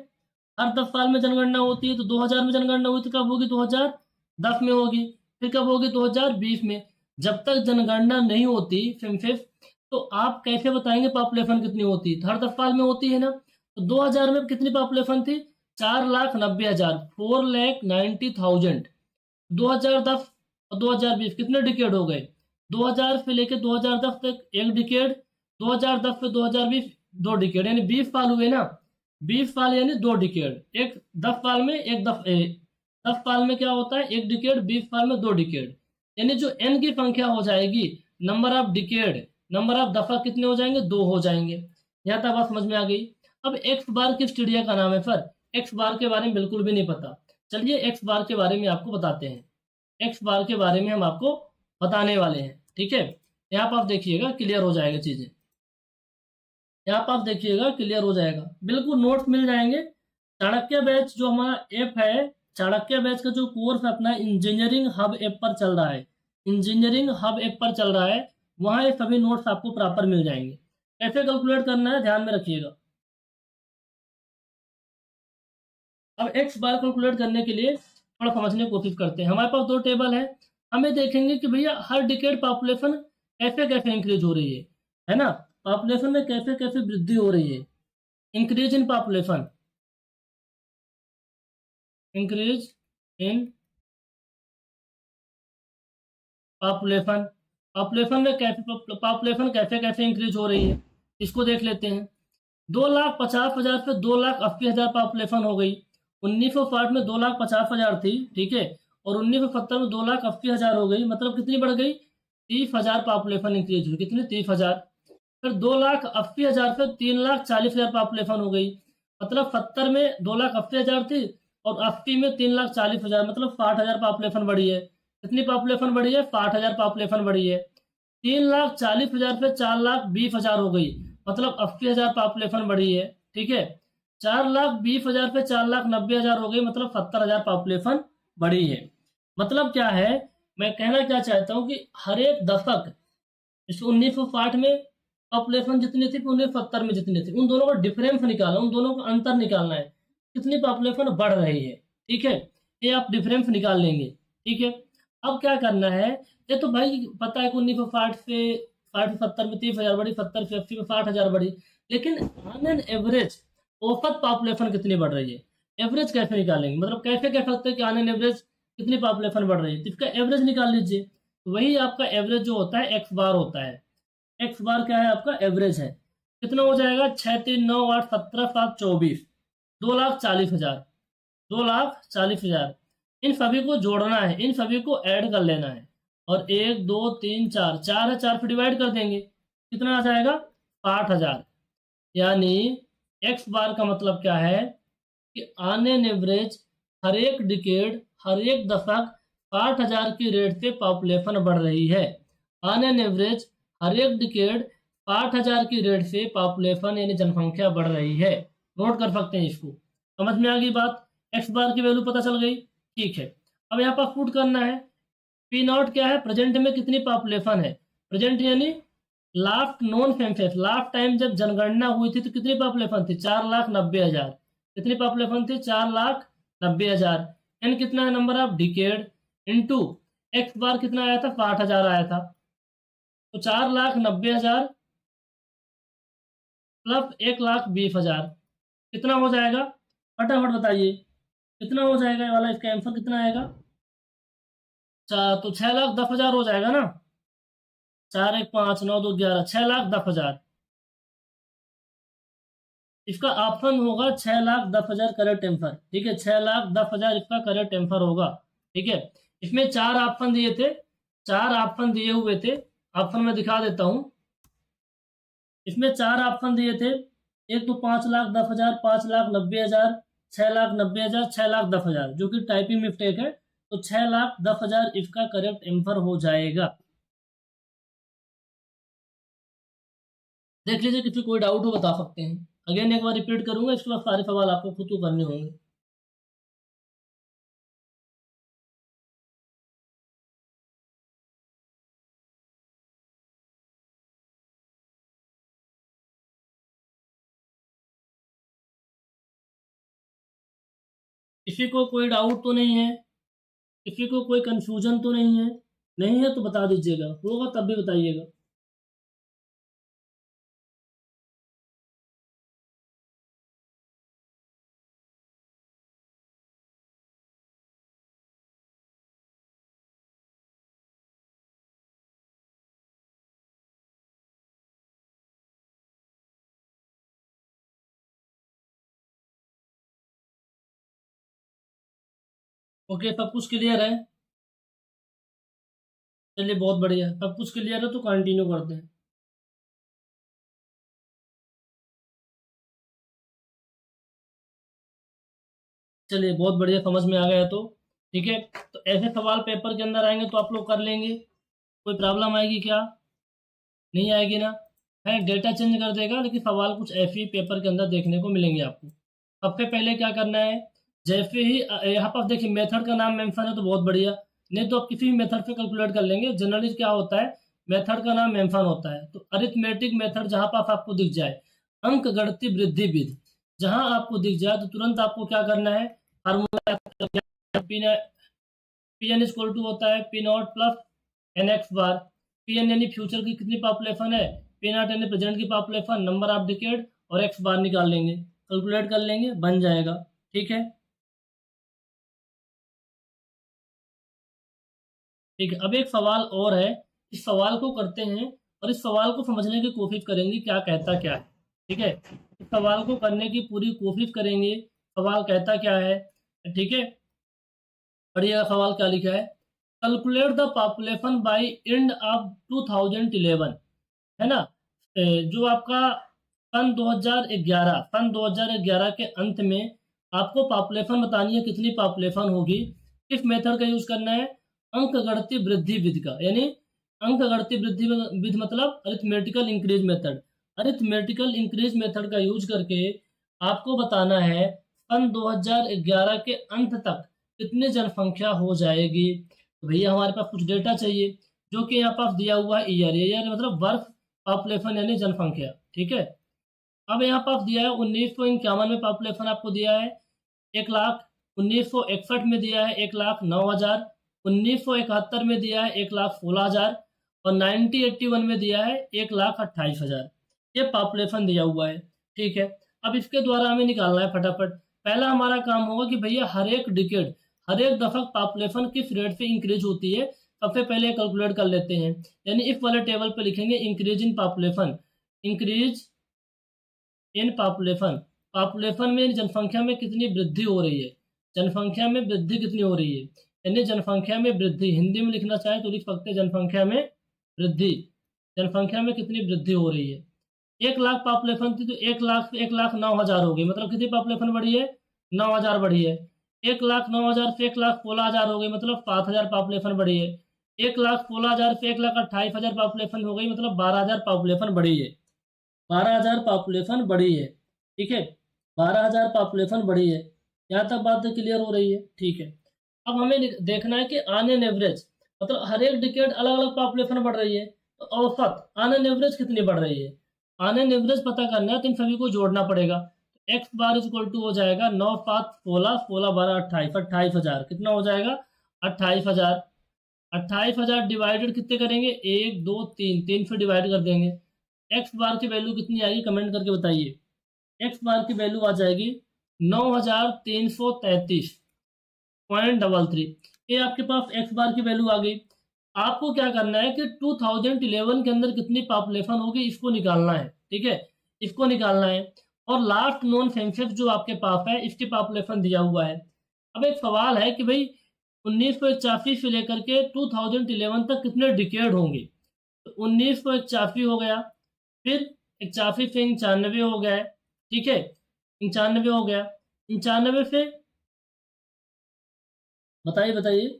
हर 10 साल में जनगणना होती है, तो 2000 में जनगणना हुई तो कब होगी? 2010 में होगी, फिर कब होगी? 2020 में। जब तक जनगणना नहीं होती सेंसस, तो आप कैसे बताएंगे पॉपुलेशन कितनी होती है? हर 10 साल में होती है ना। तो 2000 में कितनी पॉपुलेशन थी? 4,90,000, 4,90,000। 2010 और 2020 कितने डिकेड हो गए? 2000 से लेकर 2010 तक एक डिकेड, 2010 से 2020 2 डिकेड, यानी 20 साल हुए ना। 20 साल यानी 2 डिकेड। एक 10 साल में 10 साल में क्या होता है? एक डिकेड, 20 साल में 2 डिकेड, यानी जो एन की संख्या हो जाएगी, number of decade, number of दफा कितने हो जाएंगे? 2 हो जाएंगे। यहाँ तक बात समझ में आ गई। अब एक्स बार किस चिड़िया का नाम है सर? एक्स बार के बारे में बिल्कुल भी नहीं पता। चलिए एक्स बार के बारे में आपको बताते हैं। एक्स बार के बारे में हम आपको बताने वाले हैं, ठीक है। यहाँ पर आप देखिएगा, क्लियर हो जाएगा चीज़ें। यहाँ पर आप देखिएगा, क्लियर हो जाएगा, बिल्कुल नोट्स मिल जाएंगे। चाणक्य बैच जो हमारा ऐप है, चाणक्य बैच का जो कोर्स अपना इंजीनियरिंग हब ऐप पर चल रहा है, इंजीनियरिंग हब ऐप पर चल रहा है, वहाँ ये सभी नोट्स आपको प्रॉपर मिल जाएंगे। कैसे कैलकुलेट करना है ध्यान में रखिएगा। अब एक्स बार कैलकुलेट करने के लिए थोड़ा समझने की कोशिश करते हैं। हमारे पास दो टेबल है, हमें देखेंगे कि भैया हर डिकेड पॉपुलेशन कैसे कैसे इंक्रीज हो रही है ना। पॉपुलेशन में कैसे कैसे वृद्धि हो रही है। Increase in population, increase in population, population में कैसे पॉपुलेशन कैसे कैसे इंक्रीज हो रही है, इसको देख लेते हैं। 2,50,000 से 2,80,000 पॉपुलेशन हो गई। 1960 में 2,50,000 थी, ठीक है, और 1970 में 2,80,000 हो गई। मतलब कितनी बढ़ गई? 30,000 पॉपुलेशन इंक्रीज हुई। कितनी? 30,000। फिर 2,80,000 से 3,40,000 पॉपुलेशन हो गई। मतलब 70 में 2,80,000 थी और 80 में 3,40,000, मतलब 60,000 पॉपुलेशन बढ़ी है। कितनी पॉपुलेशन बढ़ी है? 60,000 पॉपुलेशन बढ़ी है। 3,40,000 से 4,20,000 हो गई, मतलब 80,000 पॉपुलेशन बढ़ी है, ठीक है। 4,20,000 पे 4,90,000 हो गई, मतलब 70,000 पॉपुलेशन बढ़ी है। मतलब क्या है, मैं कहना क्या चाहता हूँ कि हर एक दशक, जैसे 1960 में पॉपुलेशन जितनी थी, 1970 में जितनी थी, उन दोनों का डिफरेंस निकालना, उन दोनों का अंतर निकालना है, कितनी पॉपुलेशन बढ़ रही है, ठीक है। ये आप डिफरेंस निकाल लेंगे, ठीक है। अब क्या करना है, ये तो भाई पता है कि 1960 से 60 से 70 में 30,000 बढ़ी, 70 से 80 में 60,000 बढ़ी, लेकिन ऑन एन एवरेज औसत पॉपुलेशन कितनी बढ़ रही है, एवरेज कैसे निकालेंगे। मतलब कैसे कह सकते हैं कि ऑन एन एवरेज कितनी पॉपुलेशन बढ़ रही है, तो इसका एवरेज निकाल लीजिए। वही आपका एवरेज जो होता है एक्स बार होता है। एक्स बार क्या है? आपका एवरेज है। कितना हो जाएगा? 6, 3, 9, 8, 17, 7, 24, 2,40,000, 2,40,000। इन सभी को जोड़ना है, इन सभी को ऐड कर लेना है। और 1, 2, 3, 4, 4 है, 4 पे डिवाइड कर देंगे, कितना आ जाएगा? 60,000। यानी एक्स बार का मतलब क्या है कि ऑन एन एवरेज हर एक डिकेड, हर एक दशक 60,000 की रेट से पॉपुलेशन बढ़ रही है। ऑन एन एवरेज हर एक डिकेड 60,000 की रेट से पॉपुलेशन यानी जनसंख्या बढ़ रही है। नोट कर सकते हैं इसको। समझ में आ गई बात? एक्स बार की वैल्यू पता चल गई, ठीक है। अब यहाँ पर पुट करना है। पी नॉट क्या है? प्रेजेंट में कितनी पॉपुलेशन है। प्रेजेंट यानी last non census, last time जब जनगणना हुई थी तो कितनी पॉपुलेशन थी? 4,90,000। कितनी पॉपुलेशन थी? 4,90,000। यानी कितना है number of decade into X bar कितना आया था? 60,000 आया था। तो 4,90,000 प्लस 1,20,000 कितना हो जाएगा? फटाफट बताइए कितना हो जाएगा ये वाला, इसका आंसर कितना आएगा? तो 6,10,000 हो जाएगा ना। 4, 1, 5, 9, 2, 11, 6,10,000। इसका ऑप्शन होगा 6,10,000 करेक्ट आंसर, ठीक है। 6,10,000 इसका करेक्ट आंसर होगा, ठीक है। इसमें चार ऑप्शन दिए थे, चार ऑप्शन दिए हुए थे। ऑप्शन में दिखा देता हूं। इसमें चार ऑप्शन दिए थे। एक तो 5,10,000, 5,90,000, 6,90,000, 6,10,000, जो कि टाइपिंग मिस्टेक है। तो 6,10,000 इसका करेक्ट आंसर हो जाएगा। देख लीजिए, किसी कोई डाउट हो बता सकते हैं। अगेन एक बार रिपीट करूंगा, इसके बाद सारे सवाल आपको खुद को करने होंगे। किसी को कोई डाउट तो नहीं है? किसी को कोई कंफ्यूजन तो नहीं है? नहीं है तो बता दीजिएगा, होगा तब भी बताइएगा। ओके, सब कुछ क्लियर है? चलिए बहुत बढ़िया, सब कुछ क्लियर है तो कंटिन्यू करते हैं। चलिए बहुत बढ़िया, समझ में आ गया तो ठीक है। तो ऐसे सवाल पेपर के अंदर आएंगे तो आप लोग कर लेंगे, कोई प्रॉब्लम आएगी क्या? नहीं आएगी ना? है, डेटा चेंज कर देगा लेकिन सवाल कुछ ऐसे ही पेपर के अंदर देखने को मिलेंगे आपको। सबसे पहले क्या करना है, जैसे ही यहाँ पर देखिए मेथड का नाम मेंशन है तो बहुत बढ़िया, नहीं तो आप किसी भी मेथड से कैलकुलेट कर लेंगे। जनरली क्या होता है, मेथड का नाम मेंशन होता है, तो अरिथमेटिक मेथड जहाँ पर आपको दिख जाए, अंक गणितीय वृद्धि विधि जहाँ आपको दिख जाए तो तुरंत आपको क्या करना है, formula P N equal to होता है P not plus N X bar. P N यानी फ्यूचर की कितनी पॉपुलेशन है, पी नॉट यानी प्रेजेंट की पॉपुलेशन, नंबर ऑफ डिकेड, और एक्स बार निकाल लेंगे, कैलकुलेट कर लेंगे, बन जाएगा। ठीक है, ठीक है। अब एक सवाल और है, इस सवाल को करते हैं और इस सवाल को समझने की कोशिश करेंगे क्या कहता क्या है। ठीक है, इस सवाल को करने की पूरी कोशिश करेंगे, सवाल कहता क्या है। ठीक है, पढ़िएगा सवाल क्या लिखा है। Calculate the population bye end of 2011, है ना। जो आपका सन 2011 के अंत में आपको पॉपुलेशन बतानी है, कितनी पॉपुलेशन होगी, किस मेथड का यूज करना है, अंक गणितीय वृद्धि विधि का। यानी अंक गणितीय वृद्धि विधि मतलब arithmetical increase method. Arithmetical increase method का यूज करके आपको बताना है सन 2011 के अंत तक कितनी जनसंख्या हो जाएगी। तो भैया हमारे पास कुछ डेटा चाहिए, जो कि यहाँ पास दिया हुआ है ईयर मतलब वर्ष, पॉपुलेशन यानी जनसंख्या। ठीक है, अब यहाँ पास दिया है 1951 में पॉपुलेशन आपको दिया है 1,00,000, 1961 में दिया है 1,09,000, 1971 में दिया है 1,16,000 और 1981 में दिया है 1,28,000। ये पॉपुलेशन दिया हुआ है। ठीक है, अब इसके द्वारा हमें निकालना है फटाफट। पहला हमारा काम होगा कि भैया हर एक डिकेड, हर एक दशक पॉपुलेशन किस रेट से इंक्रीज होती है, सबसे पहले कैलकुलेट कर लेते हैं। यानी इस वाले टेबल पे लिखेंगे increase in population, increase in population, population में जनसंख्या में कितनी वृद्धि हो रही है, जनसंख्या में वृद्धि कितनी हो रही है, यानी जनसंख्या में वृद्धि, हिंदी में लिखना चाहे तो लिख सकते हैं जनसंख्या में वृद्धि, जनसंख्या में कितनी वृद्धि हो रही है। 1,00,000 पॉपुलेशन थी तो 1,00,000 से 1,09,000 हो गई, मतलब कितनी पॉपुलेशन बढ़ी है, 9,000 बढ़ी है। 1,09,000 से 1,16,000 हो गई, मतलब 7,000 पॉपुलेशन बढ़ी है। 1,16,000 से 1,28,000 पॉपुलेशन हो गई, मतलब 12,000 पॉपुलेशन बढ़ी है। 12,000 पॉपुलेशन बढ़ी है। ठीक है, 12,000 पॉपुलेशन बढ़ी है। यहाँ तक बात क्लियर हो रही है। ठीक है, अब हमें देखना है कि ऑन एन एवरेज, मतलब हर एक डिकेड अलग अलग पॉपुलेशन बढ़ रही है, तो औसत ऑन एन एवरेज कितनी बढ़ रही है, ऑन एन एवरेज पता करना है तो इन सभी को जोड़ना पड़ेगा। एक्स बार इक्वल टू हो जाएगा 9, 7, 16, 16, 12, 28, 28,000। कितना हो जाएगा, 28,000। 28,000 डिवाइडेड कितने करेंगे, 1, 2, 3, 3 से डिवाइड कर देंगे। एक्स बार की वैल्यू कितनी आएगी कमेंट करके बताइए। एक्स बार की वैल्यू आ जाएगी 9,333.33। ये आपके पास एक्स बार की वैल्यू आ गई। आपको क्या करना है कि 2011 के अंदर कितनी पॉपुलेशन होगी इसको निकालना है। ठीक है, इसको निकालना है। और लास्ट नॉन सेंसस जो आपके पास है इसकी पॉपुलेशन दिया हुआ है। अब एक सवाल है कि भाई 1981 से लेकर के 2011 तक कितने डिकेड होंगे। तो 1981 हो गया, फिर 81 से 95 हो गया है। ठीक है, 95 हो गया, 95 से बताइए बताइए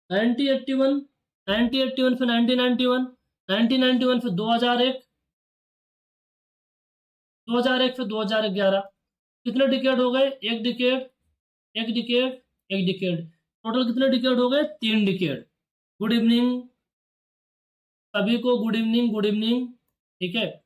1981, 1981 से 1991, 1991 से 2001, 2001 से 2011, कितने डिकेड हो गए, एक डिकेड, एक डिकेड, एक डिकेड, टोटल कितने डिकेड हो गए, 3 डिकेड। गुड इवनिंग सभी को, गुड इवनिंग, गुड इवनिंग। ठीक है,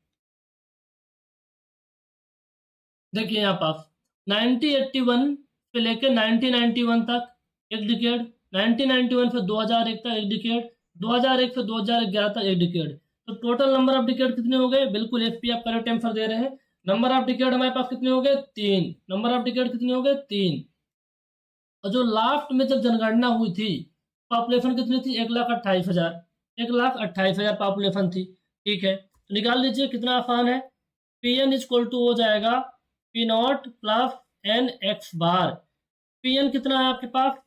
देखिए यहाँ पास 1981 से लेकर 1991 तक एक डिकेड, 1991 से 2001 तक एक डिकेड, 2001 से 2011 तक एक डिकेड। तो टोटल नंबर ऑफ डिकेड कितने हो गए, बिल्कुल एफ पी आप करेक्ट आंसर दे रहे हैं। नंबर ऑफ डिकेड हमारे पास कितने हो गए, 3। नंबर ऑफ डिकेड कितने हो गए, 3। और जो लास्ट में जब जनगणना हुई थी पॉपुलेशन कितनी थी, 1,28,000, 1,28,000 पॉपुलेशन थी। ठीक है, तो निकाल लीजिए, कितना आसान है। पी एन इक्वल टू हो जाएगा P not plus N X bar. P N कितना है आपके पास,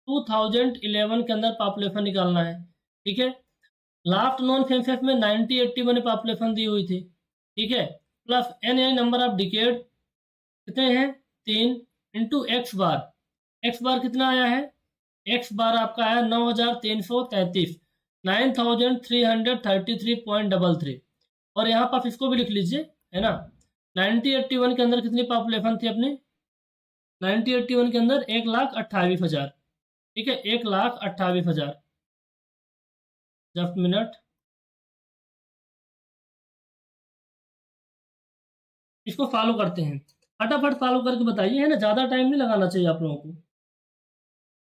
2011 के अंदर पॉपुलेशन निकालना है। ठीक है, लास्ट नॉन सेंसस में 1981 में पॉपुलेशन दी हुई थी। ठीक है, प्लस एन यानी नंबर ऑफ डिकेड कितने हैं, 3, इंटू एक्स बार कितना आया है, एक्स बार आपका आया 9333, 9333.33। और यहाँ पर आप इसको भी लिख लीजिए, है ना। 1981 के अंदर कितनी पॉपुलेशन थी अपनी, 1981 के अंदर 1,28,000, ठीक है, 1,28,000। जस्ट मिनट, इसको फॉलो करते हैं, फटाफट फॉलो करके बताइए, है ना, ज़्यादा टाइम नहीं लगाना चाहिए आप लोगों को,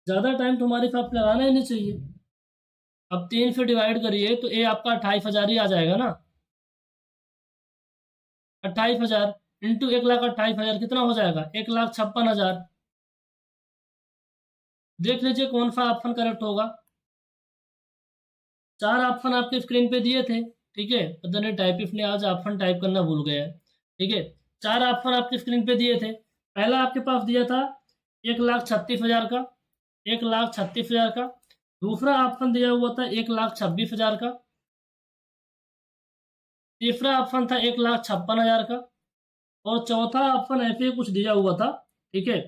ज़्यादा टाइम तुम्हारे साथ लगाना ही नहीं चाहिए। अब 3 से डिवाइड करिए तो ये आपका 28,000 ही आ जाएगा ना, 28,000 इंटू 1,28,000 कितना हो जाएगा, 1,56,000। देख लीजिए कौन सा ऑप्शन करेक्ट होगा। 4 ऑप्शन आपके स्क्रीन पे दिए थे, ठीक है, पता नहीं टाइपिस्ट ने आज ऑप्शन टाइप करना भूल गया है, ठीक है। 4 ऑप्शन आपके स्क्रीन पे दिए थे। पहला आपके पास दिया था 1,36,000 का, 1,36,000 का। दूसरा ऑप्शन दिया हुआ था 1,26,000 का। तीसरा ऑप्शन था 1,56,000 का। और चौथा ऑप्शन ऐसे कुछ दिया हुआ था, ठीक है,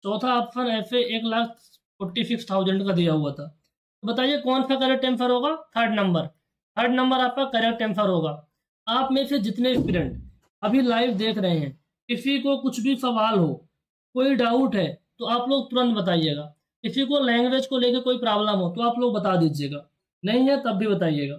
चौथा ऑप्शन ऐसे 1,46,000 का दिया हुआ था। तो बताइए कौन सा करेक्ट आंसर होगा, थर्ड नंबर, थर्ड नंबर आपका करेक्ट आंसर होगा। आप में से जितने स्टूडेंट अभी लाइव देख रहे हैं, किसी को कुछ भी सवाल हो, कोई डाउट है, तो आप लोग तुरंत बताइएगा। किसी को लैंग्वेज को लेकर कोई प्रॉब्लम हो तो आप लोग बता दीजिएगा, नहीं है तब भी बताइएगा।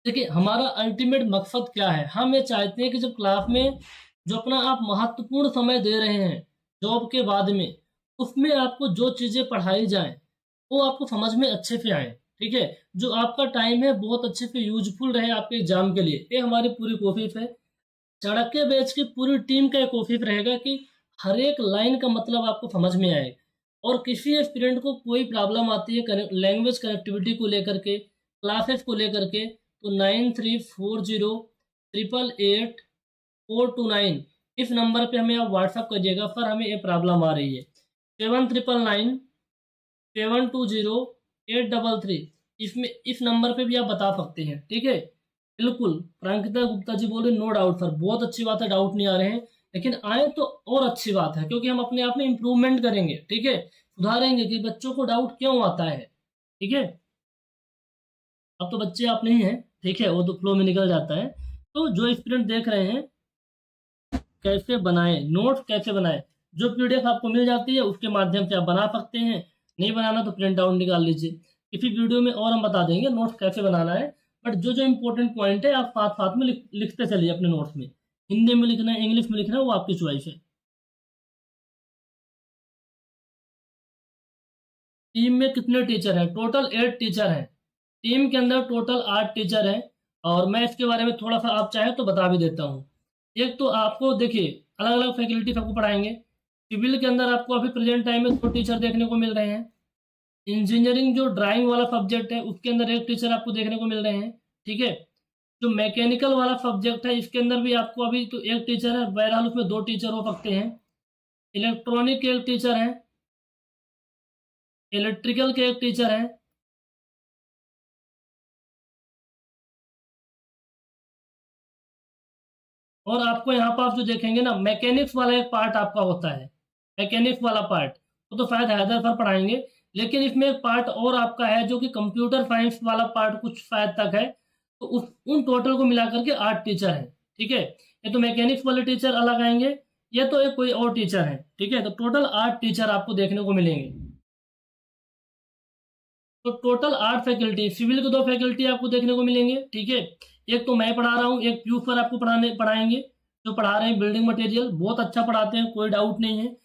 देखिए हमारा अल्टीमेट मकसद क्या है, हम ये चाहते हैं कि जब क्लास में जो अपना आप महत्वपूर्ण समय दे रहे हैं जॉब के बाद में, उसमें आपको जो चीज़ें पढ़ाई जाएं वो आपको समझ में अच्छे से आए, ठीक है, जो आपका टाइम है बहुत अच्छे से यूजफुल रहे आपके एग्जाम के लिए। ये हमारी पूरी कोशिश है, चाणक्य बैच की पूरी टीम का कोशिश रहेगा कि हर एक लाइन का मतलब आपको समझ में आए। और किसी स्टूडेंट को कोई प्रॉब्लम आती है लैंग्वेज कनेक्टिविटी को लेकर के, क्लासेस को लेकर के, तो 9340888429 इस नंबर पे हमें आप व्हाट्सअप करिएगा, सर हमें ये प्रॉब्लम आ रही है, 7999720833, इसमें इस नंबर पे भी आप बता सकते हैं, ठीक है। बिल्कुल, प्रांकिता गुप्ता जी बोले नो डाउट सर, बहुत अच्छी बात है, डाउट नहीं आ रहे हैं, लेकिन आए तो और अच्छी बात है, क्योंकि हम अपने आप में इम्प्रूवमेंट करेंगे, ठीक है, सुधारेंगे कि बच्चों को डाउट क्यों आता है, ठीक है। अब तो बच्चे आप नहीं हैं, ठीक है, वो तो फ्लो में निकल जाता है। तो जो स्टूडेंट देख रहे हैं कैसे बनाएं नोट्स, कैसे बनाएं, जो पीडीएफ आपको मिल जाती है उसके माध्यम से आप बना सकते हैं, नहीं बनाना तो प्रिंट आउट निकाल लीजिए। किसी वीडियो में और हम बता देंगे नोट्स कैसे बनाना है, बट जो जो इम्पोर्टेंट पॉइंट है आप साथ साथ में लिखते चलिए अपने नोट्स में, हिंदी में लिखना है इंग्लिश में लिखना है वो आपकी चॉइस है। टीम में कितने टीचर हैं, टोटल 8 टीचर हैं, टीम के अंदर टोटल 8 टीचर हैं। और मैं इसके बारे में थोड़ा सा आप चाहे तो बता भी देता हूँ। एक तो आपको देखिए अलग अलग फैकल्टी सबको पढ़ाएंगे। सिविल के अंदर आपको अभी प्रेजेंट टाइम में 2 टीचर देखने को मिल रहे हैं। इंजीनियरिंग जो ड्राइंग वाला सब्जेक्ट है उसके अंदर 1 टीचर आपको देखने को मिल रहे हैं, ठीक है। जो मैकेनिकल वाला सब्जेक्ट है इसके अंदर भी आपको अभी तो 1 टीचर है, बहरहाल उसमें 2 टीचर हो सकते हैं। इलेक्ट्रॉनिक के 1 टीचर हैं, इलेक्ट्रिकल के 1 टीचर हैं, और आपको यहाँ पर आप जो देखेंगे ना मैकेनिक्स वाला एक पार्ट आपका होता है, मैकेनिक्स वाला पार्ट वो तो शायद हैदर सर पढ़ाएंगे, लेकिन इसमें एक पार्ट और आपका है जो कि कंप्यूटर साइंस वाला पार्ट कुछ शायद तक है। तो उन टोटल को मिलाकर के 8 टीचर हैं, ठीक है। ये तो मैकेनिक्स वाले टीचर अलग आएंगे, ये तो एक कोई और टीचर है, ठीक है। तो टोटल 8 टीचर आपको देखने को मिलेंगे। तो टोटल 8 फैकल्टी, सिविल के 2 फैकल्टी आपको देखने को मिलेंगे, ठीक है। एक तो मैं पढ़ा रहा हूँ, एक पीयूष सर आपको पढ़ाएंगे, जो पढ़ा रहे हैं बिल्डिंग मटेरियल, बहुत अच्छा पढ़ाते हैं, कोई डाउट नहीं है।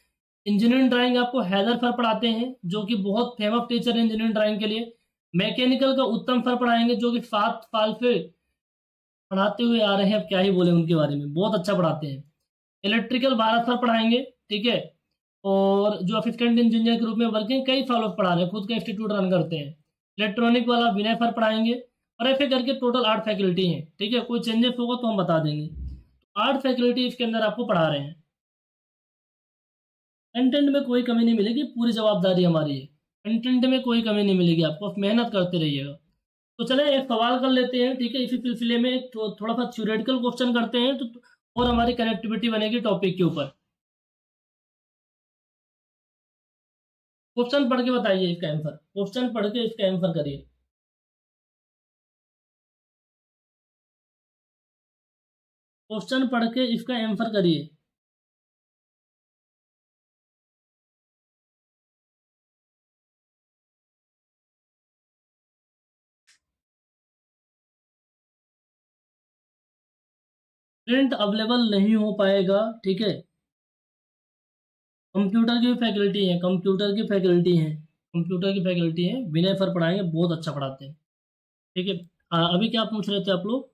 इंजीनियरिंग ड्राइंग आपको हैदर सर पढ़ाते हैं, जो कि बहुत फेमस टीचर है इंजीनियरिंग ड्राइंग के लिए। मैकेनिकल का उत्तम सर पढ़ाएंगे, जो कि 7 साल से पढ़ाते हुए आ रहे हैं, अब क्या ही बोले उनके बारे में, बहुत अच्छा पढ़ाते हैं। इलेक्ट्रिकल भारत सर पढ़ाएंगे, ठीक है। और जो असिस्टेंट इंजीनियर के रूप में वर्किंग कई सालों से पढ़ा रहे हैं, खुद का इंस्टीट्यूट रन करते हैं। इलेक्ट्रॉनिक वाला विनय सर पढ़ाएंगे, और ऐसे करके टोटल 8 फैकल्टी हैं, ठीक है। कोई चेंजेस होगा तो हम बता देंगे। 8 फैकल्टी इसके अंदर आपको पढ़ा रहे हैं। कंटेंट में कोई कमी नहीं मिलेगी, पूरी जवाबदारी हमारी है, कंटेंट में कोई कमी नहीं मिलेगी आपको, मेहनत करते रहिएगा। तो चले एक सवाल कर लेते हैं, ठीक है। इसी सिलसिले में थोड़ा सा थ्योरेटिकल क्वेश्चन करते हैं, तो और हमारी कनेक्टिविटी बनेगी टॉपिक के ऊपर। क्वेश्चन पढ़ के बताइए इसका आंसर, क्वेश्चन पढ़ के इसका आंसर करिए। क्वेश्चन पढ़ के इसका आंसर करिए। प्रिंट अवेलेबल नहीं हो पाएगा, ठीक है। कंप्यूटर की फैकल्टी है, कंप्यूटर की फैकल्टी है, कंप्यूटर की फैकल्टी है, विनय सर पढ़ाएंगे, बहुत अच्छा पढ़ाते हैं, ठीक है। अभी क्या पूछ रहे थे आप लोग?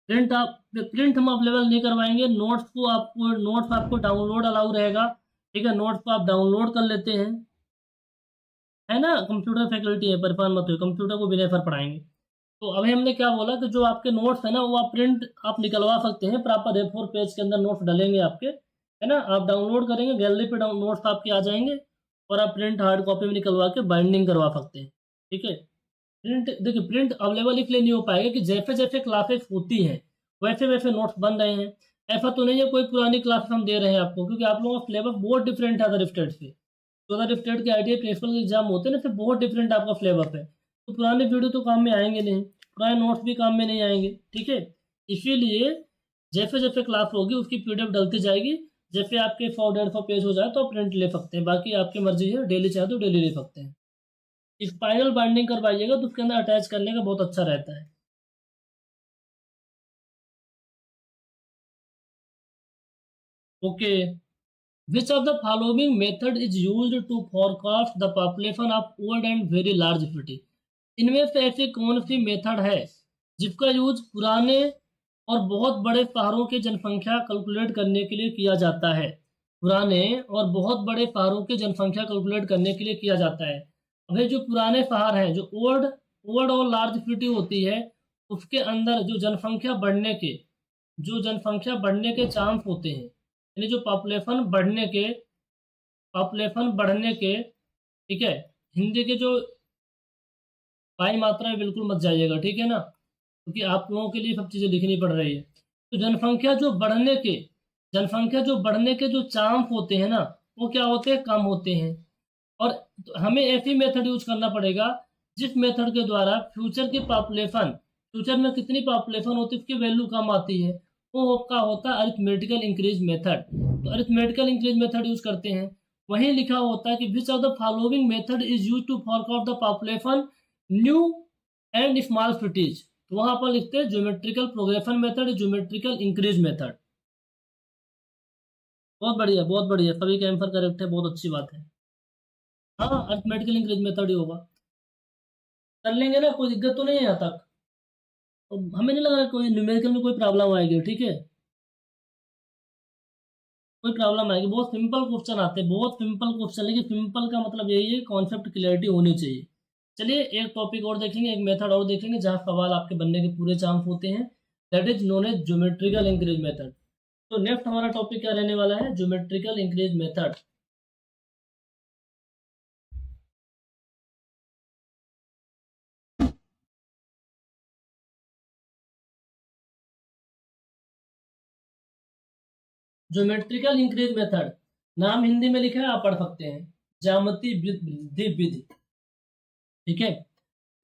प्रिंट हम अवेलेबल नहीं करवाएंगे, नोट्स आपको डाउनलोड अलाउ रहेगा, ठीक है। नोट्स को आप डाउनलोड कर लेते हैं, है ना। कंप्यूटर फैकल्टी है, परेशान मत हो, कंप्यूटर को विनय सर पढ़ाएंगे। तो अभी हमने क्या बोला कि जो आपके नोट्स है ना, वो आप प्रिंट आप निकलवा सकते हैं, प्रॉपर A4 पेज के अंदर नोट्स डलेंगे आपके, है ना। आप डाउनलोड करेंगे, गैलरी पे नोट्स आपके आ जाएंगे, और आप प्रिंट हार्ड कॉपी में निकलवा के बाइंडिंग करवा सकते हैं, ठीक है। प्रिंट देखिए, प्रिंट अवेलेबल इसलिए नहीं हो पाएगा कि जैसे जैसे क्लासेस होती हैं वैसे वैसे नोट्स बन रहे हैं। ऐसा तो नहीं है कोई पुरानी क्लास हम दे रहे हैं आपको, क्योंकि आप लोगों का सिलेबस बहुत डिफरेंट है अदर स्टेट से। तो अदर स्टेट के ITA प्रिंसिपल एग्जाम होते हैं ना, फिर बहुत डिफरेंट आपका सिलेबस है, तो पुराने वीडियो तो काम में आएंगे नहीं, पुराने नोट्स भी काम में नहीं आएंगे, ठीक है। इसीलिए जैसे जैसे क्लास होगी उसकी PDF डलती जाएगी, जैसे आपके 100-150 पेज हो जाए तो प्रिंट ले सकते हैं, बाकी आपकी मर्जी है, डेली चाहे तो डेली ले सकते हैं। स्पाइरल बाइंडिंग करवाइएगा तो उसके अंदर अटैच करने का बहुत अच्छा रहता है। Okay, which of the following method is used to forecast the population of old and very large city? इनमें से ऐसी कौन सी मेथड है जिसका यूज पुराने और बहुत बड़े शहरों की जनसंख्या कैलकुलेट करने के लिए किया जाता है? पुराने और बहुत बड़े शहरों की जनसंख्या कैलकुलेट करने के लिए किया जाता है। अभी जो पुराने शहर हैं, जो ओल्ड ओल्ड और लार्ज सिटी होती है, उसके अंदर जो जनसंख्या बढ़ने के चांस होते हैं, यानी जो पॉपुलेशन बढ़ने के, ठीक है। हिंदी के जो बाई मात्रा है बिल्कुल मत जाइएगा, ठीक है ना, क्योंकि आप लोगों के लिए सब चीज़ें लिखनी पड़ रही है। तो जनसंख्या जो बढ़ने के जो चांस होते हैं ना, वो क्या होते हैं, कम होते हैं। और हमें ऐसी मेथड यूज करना पड़ेगा जिस मेथड के द्वारा फ्यूचर में कितनी पॉपुलेशन होती है उसकी वैल्यू कम आती है, वो का होता है अरिथमेटिकल इंक्रीज मेथड। तो अरिथमेटिकल इंक्रीज मेथड यूज करते हैं। वहीं लिखा होता है कि which of the following method is use to forecast the population new and small cities, तो वहां पर लिखते हैं geometrical progression method, geometrical increase method. बहुत बढ़िया, बहुत बढ़िया, सभी का आंसर करेक्ट है, बहुत अच्छी बात है। हाँ, अरिथमेटिकल इंक्रीज मेथड ही होगा, कर लेंगे ना, कोई दिक्कत तो नहीं है यहाँ तक। तो हमें नहीं लग रहा कोई न्यूमेरिकल में कोई प्रॉब्लम आएगी, ठीक है। कोई प्रॉब्लम आएगी, बहुत सिंपल क्वेश्चन आते हैं, बहुत सिंपल क्वेश्चन, लेकिन सिंपल का मतलब यही है कॉन्सेप्ट क्लियरिटी होनी चाहिए। चलिए एक टॉपिक और देखेंगे, एक मेथड और देखेंगे जहाँ सवाल आपके बनने के पूरे चांस होते हैं, that is known as geometrical increase method. तो नेक्स्ट हमारा टॉपिक क्या रहने वाला है, geometrical increase method. Geometrical increase method, नाम हिंदी में लिखा है, आप पढ़ सकते हैं, ज्यामिति वृद्धि विधि, ठीक है।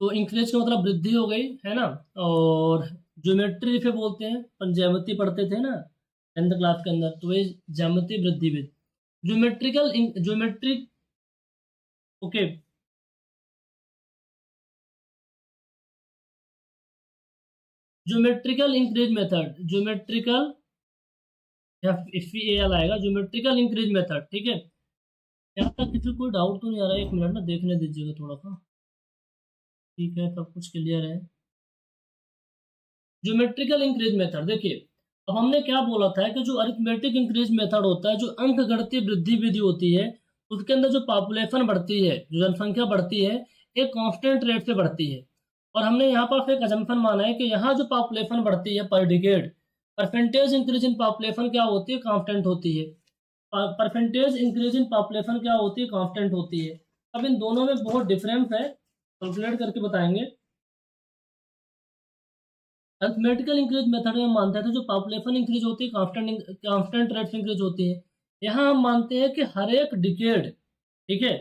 तो इंक्रीज का मतलब वृद्धि हो गई, है ना। और ज्योमेट्री जिसे बोलते हैं, अपन ज्यामिति पढ़ते थे ना 10th क्लास के अंदर, तो ये ज्यामिति वृद्धि विधि, geometric, okay. Geometrical increase method, geometrical या FEAL आएगा, ज्योमेट्रिकल इंक्रीज मेथड, ठीक है। यहाँ तक किसी कोई डाउट तो नहीं आ रहा है? एक मिनट ना देखने दीजिएगा थोड़ा सा, ठीक है, सब कुछ क्लियर है। ज्योमेट्रिकल इंक्रीज मेथड देखिए, अब हमने क्या बोला था कि जो अरिथमेटिक इंक्रीज मेथड होता है, जो अंक गणितीय वृद्धि विधि होती है, उसके अंदर जो पॉपुलेशन बढ़ती है, जो जनसंख्या बढ़ती है, एक कांस्टेंट रेट से बढ़ती है। और हमने यहाँ पर एक अजम्पशन माना है कि यहाँ जो पॉपुलेशन बढ़ती है पर decade, percentage increase in population क्या होती है, कांस्टेंट होती है। परसेंटेज इंक्रीज इन पॉपुलेशन क्या होती है, कांस्टेंट होती है। अब इन दोनों में बहुत डिफरेंस है, कैलकुलेट करके बताएंगे। अरिथमेटिकल इंक्रीज मेथड में मानते थे जो पॉपुलेशन इंक्रीज होती है कांस्टेंट रेट से इंक्रीज होती है, यहाँ हम मानते हैं कि हर एक डिकेड, ठीक है,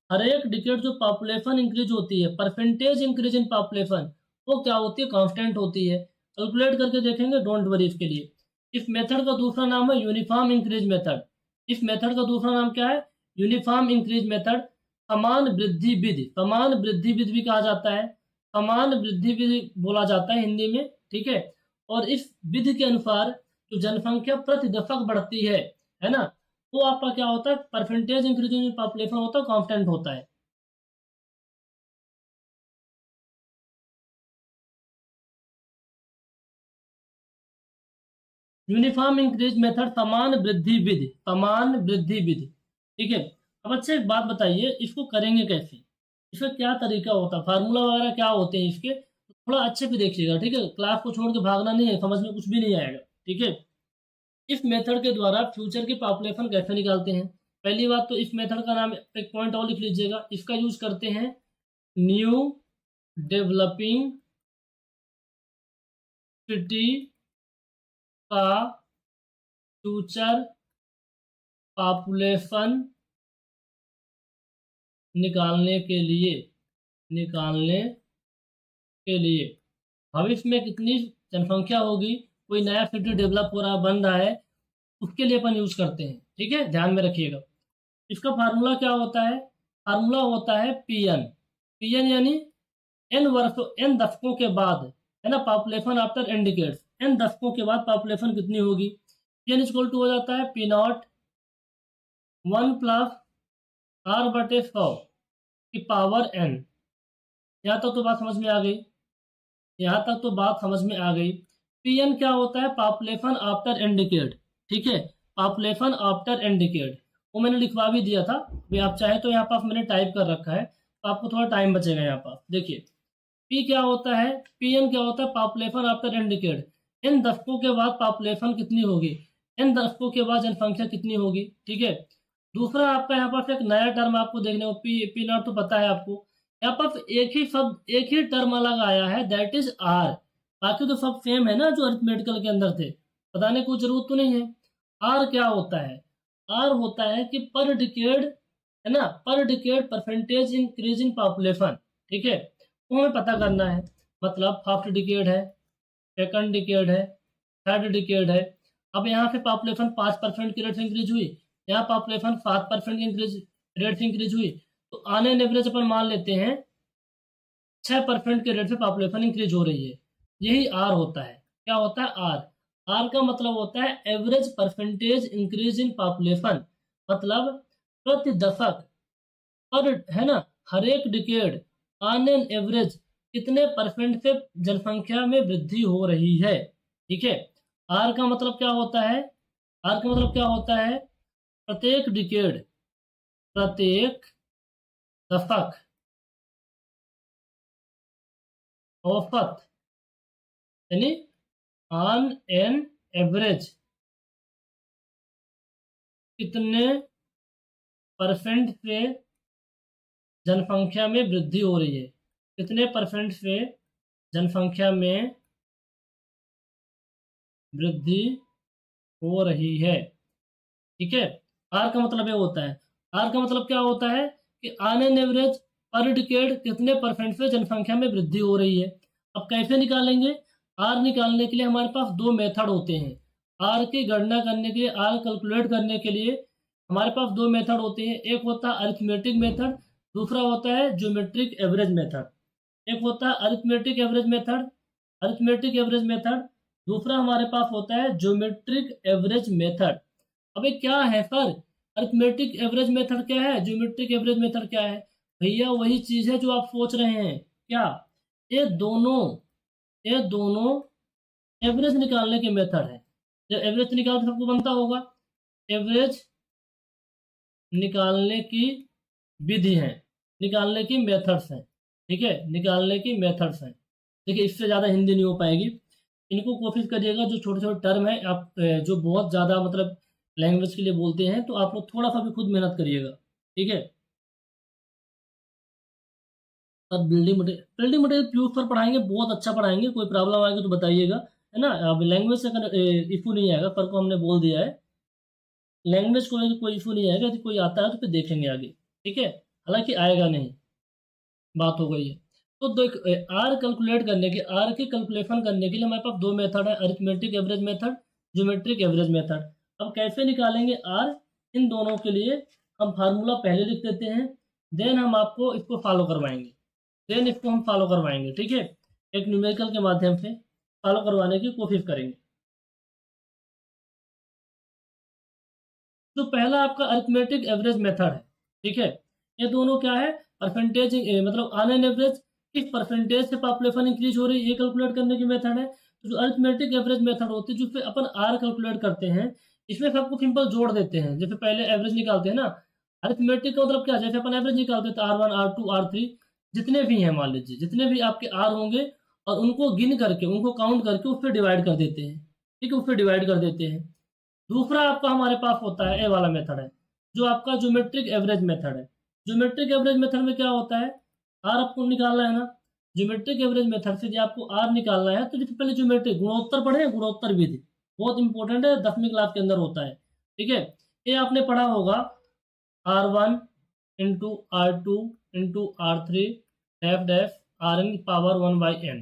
हर एक डिकेड जो पॉपुलेशन इंक्रीज होती है, परसेंटेज इंक्रीज इन पॉपुलेशन, वो क्या होती है, कांस्टेंट होती है। कैलकुलेट करके देखेंगे, डोंट वरी इसके लिए। इस मेथड का दूसरा नाम है यूनिफॉर्म इंक्रीज मेथड। इस मेथड का दूसरा नाम क्या है, यूनिफॉर्म इंक्रीज मेथड। समान वृद्धि विधि, समान वृद्धि विधि भी कहा जाता है, समान वृद्धि विधि बोला जाता है हिंदी में, ठीक है। और इस विधि के अनुसार जो जनसंख्या प्रति दशक बढ़ती है ना, वो आपका क्या होता है, परसेंटेज इंक्रीज इन पॉपुलेशन होता है, कांस्टेंट होता है। यूनिफॉर्म इंक्रीज मेथड, समान वृद्धि विधि, समान वृद्धि विधि, ठीक है। अब अच्छा एक बात बताइए, इसको करेंगे कैसे, इसका क्या तरीका होता है, फार्मूला वगैरह क्या होते हैं इसके, तो थोड़ा अच्छे से देखिएगा, ठीक है। क्लास को छोड़ के भागना नहीं है, समझ में कुछ भी नहीं आएगा, ठीक है। इस मेथड के द्वारा फ्यूचर की पॉपुलेशन कैसे निकालते हैं। पहली बात तो इस मेथड का नाम, एक पॉइंट और लिख लीजिएगा, इसका यूज करते हैं न्यू डेवलपिंग सिटी का फ्यूचर पॉपुलेशन निकालने के लिए, निकालने के लिए भविष्य में कितनी जनसंख्या होगी, कोई नया सिटी डेवलप हो रहा, बन रहा है, उसके लिए अपन यूज करते हैं, ठीक है, ध्यान में रखिएगा। इसका फार्मूला क्या होता है, फार्मूला होता है पीएन। पीएन यानी एन वर्षों, एन दशकों के बाद, है ना, population after N decades, N दशकों के बाद पॉपुलेशन कितनी होगी। एन इक्वल टू हो जाता है पी नॉट 1+r/100 की पावर n। यहाँ तक तो बात समझ में आ गई, यहाँ तक तो बात समझ में आ गई। पी एन क्या होता है, पॉपुलेशन आफ्टर एन डिकेड, ठीक है, पॉपुलेशन आफ्टर एन डिकेड। वो मैंने लिखवा भी दिया था, भी आप चाहे तो यहाँ पास मैंने टाइप कर रखा है, तो आपको थोड़ा टाइम बचेगा यहाँ पास। देखिए पी क्या होता है, पी एन क्या होता है, पॉपुलेशन आफ्टर एन डिकेड, इन दशकों के बाद पॉपुलेशन कितनी होगी, इन दशकों के बाद जनसंख्या कितनी होगी, ठीक है। दूसरा आपका यहाँ पास एक नया टर्म आपको देखने को, पी नॉट तो पता है आपको, यहाँ पास एक ही शब्द, एक ही टर्म अलग आया है, दैट इज आर। बाकी तो सब सेम है ना, जो अरिथमेटिकल के अंदर थे, बताने की जरूरत तो नहीं है। आर क्या होता है, आर होता है कि पर डिकेड, है ना, पर decade percentage increase in population, ठीक है, वो हमें पता करना है। मतलब फर्स्ट डिकेड है, सेकंड डिकेड है, थर्ड डिकेड है। अब यहाँ से पॉपुलेशन 5% की रेट से इंक्रीज हुई, यहाँ पॉपुलेशन 7% की इंक्रीज रेट से इंक्रीज हुई, तो आने एवरेज अपन मान लेते हैं 6% के रेट से पॉपुलेशन इंक्रीज हो रही है। यही आर होता है, क्या होता है, आर। आर का मतलब होता है average percentage increase in population, मतलब प्रति दशक पर, है ना, हर एक डिकेड ऑन एन एवरेज कितने परसेंट से जनसंख्या में वृद्धि हो रही है, ठीक है। आर का मतलब क्या होता है, आर का मतलब क्या होता है, प्रत्येक डिकेड, प्रत्येक दशक औसत, यानी ऑन एन एवरेज कितने परसेंट से जनसंख्या में वृद्धि हो रही है, कितने परसेंट से जनसंख्या में वृद्धि हो रही है, ठीक है। आर का मतलब ये होता है, आर का मतलब क्या होता है कि ऑन एन एवरेज पर डिकेड कितने परसेंट से जनसंख्या में वृद्धि हो रही है। अब कैसे निकालेंगे, आर निकालने के लिए हमारे पास दो मेथड होते हैं। आर की गणना करने के लिए, आर कैलकुलेट करने के लिए हमारे पास दो मेथड होते हैं, एक होता है अरिथमेटिक मेथड, दूसरा होता है ज्योमेट्रिक एवरेज मेथड। एक होता है arithmetic average method, arithmetic average method, दूसरा हमारे पास होता है ज्योमेट्रिक एवरेज मेथड। अबे क्या है सर, अरिथमेटिक एवरेज मेथड क्या है, ज्योमेट्रिक एवरेज मेथड क्या है, भैया वही चीज है जो आप सोच रहे हैं। क्या, ये दोनों, ये दोनों एवरेज निकालने के मेथड है। जब एवरेज निकालते सबको बनता होगा, एवरेज निकालने की विधि है, निकालने की मेथड्स हैं, ठीक है, निकालने की मेथड्स हैं। देखिए इससे ज़्यादा हिंदी नहीं हो पाएगी, इनको कोशिश करिएगा, जो छोटे छोटे टर्म है आप जो बहुत ज़्यादा मतलब लैंग्वेज के लिए बोलते हैं, तो आप लोग थोड़ा सा भी खुद मेहनत करिएगा, ठीक है। अब बिल्डिंग मटेरियल प्यूज पर पढ़ाएंगे, बहुत अच्छा पढ़ाएंगे, कोई प्रॉब्लम आएगी तो बताइएगा, है ना। अब लैंग्वेज से अगर इशू नहीं आएगा, सर को हमने बोल दिया है। लैंग्वेज को लेकर कोई इशू नहीं आएगा, यदि कोई आता है तो फिर देखेंगे आगे, ठीक है, हालांकि आएगा नहीं, बात हो गई है। तो देख, आर कैलकुलेट करने के, आर की कैलकुलेशन करने के लिए हमारे पास दो मेथड है, arithmetic average method, geometric average method. अब कैसे निकालेंगे आर, इन दोनों के लिए हम फार्मूला पहले लिख देते हैं, देन हम आपको इसको फॉलो करवाएंगे, ठीक है, एक न्यूमेरिकल के माध्यम से फॉलो करवाने की कोशिश करेंगे। तो पहला आपका अरिथमेटिक एवरेज मेथड है, ठीक है, ये दोनों क्या है, परसेंटेज मतलब ऑन एन एवरेज किस परसेंटेज से पॉपुलेशन इंक्रीज हो रही है, ये कैलकुलेट करने की मेथड है। तो जो अरिथमेटिक एवरेज मेथड होती है, जिसपे अपन आर कैलकुलेट करते हैं, इसमें सबको सिंपल जोड़ देते हैं, जैसे पहले एवरेज निकालते हैं ना। अरिथमेटिक का मतलब क्या, जैसे अपन एवरेज निकालते हैं तो R1 R2 R3 जितने भी हैं, मान लीजिए जितने भी आपके आर होंगे, और उनको गिन करके, उनको काउंट करके उस पर डिवाइड कर देते हैं, ठीक है, उस पर डिवाइड कर देते हैं। दूसरा आपका हमारे पास होता है, ए वाला मेथड है, जो आपका ज्योमेट्रिक एवरेज मेथड है। ज्योमेट्रिक एवरेज मेथड में क्या होता है, आर आपको निकालना है ना, ज्योमेट्रिक एवरेज मेथड से जो आपको आर निकालना है, तो जैसे पहले ज्योमेट्रिक गुणोत्तर पढ़े, गुणोत्तर विधि बहुत इंपॉर्टेंट है, 10वीं क्लास के अंदर होता है, ठीक है। ये आपने पढ़ा होगा, R1 into R2 into R3 डैफ डैफ Rn power 1/n,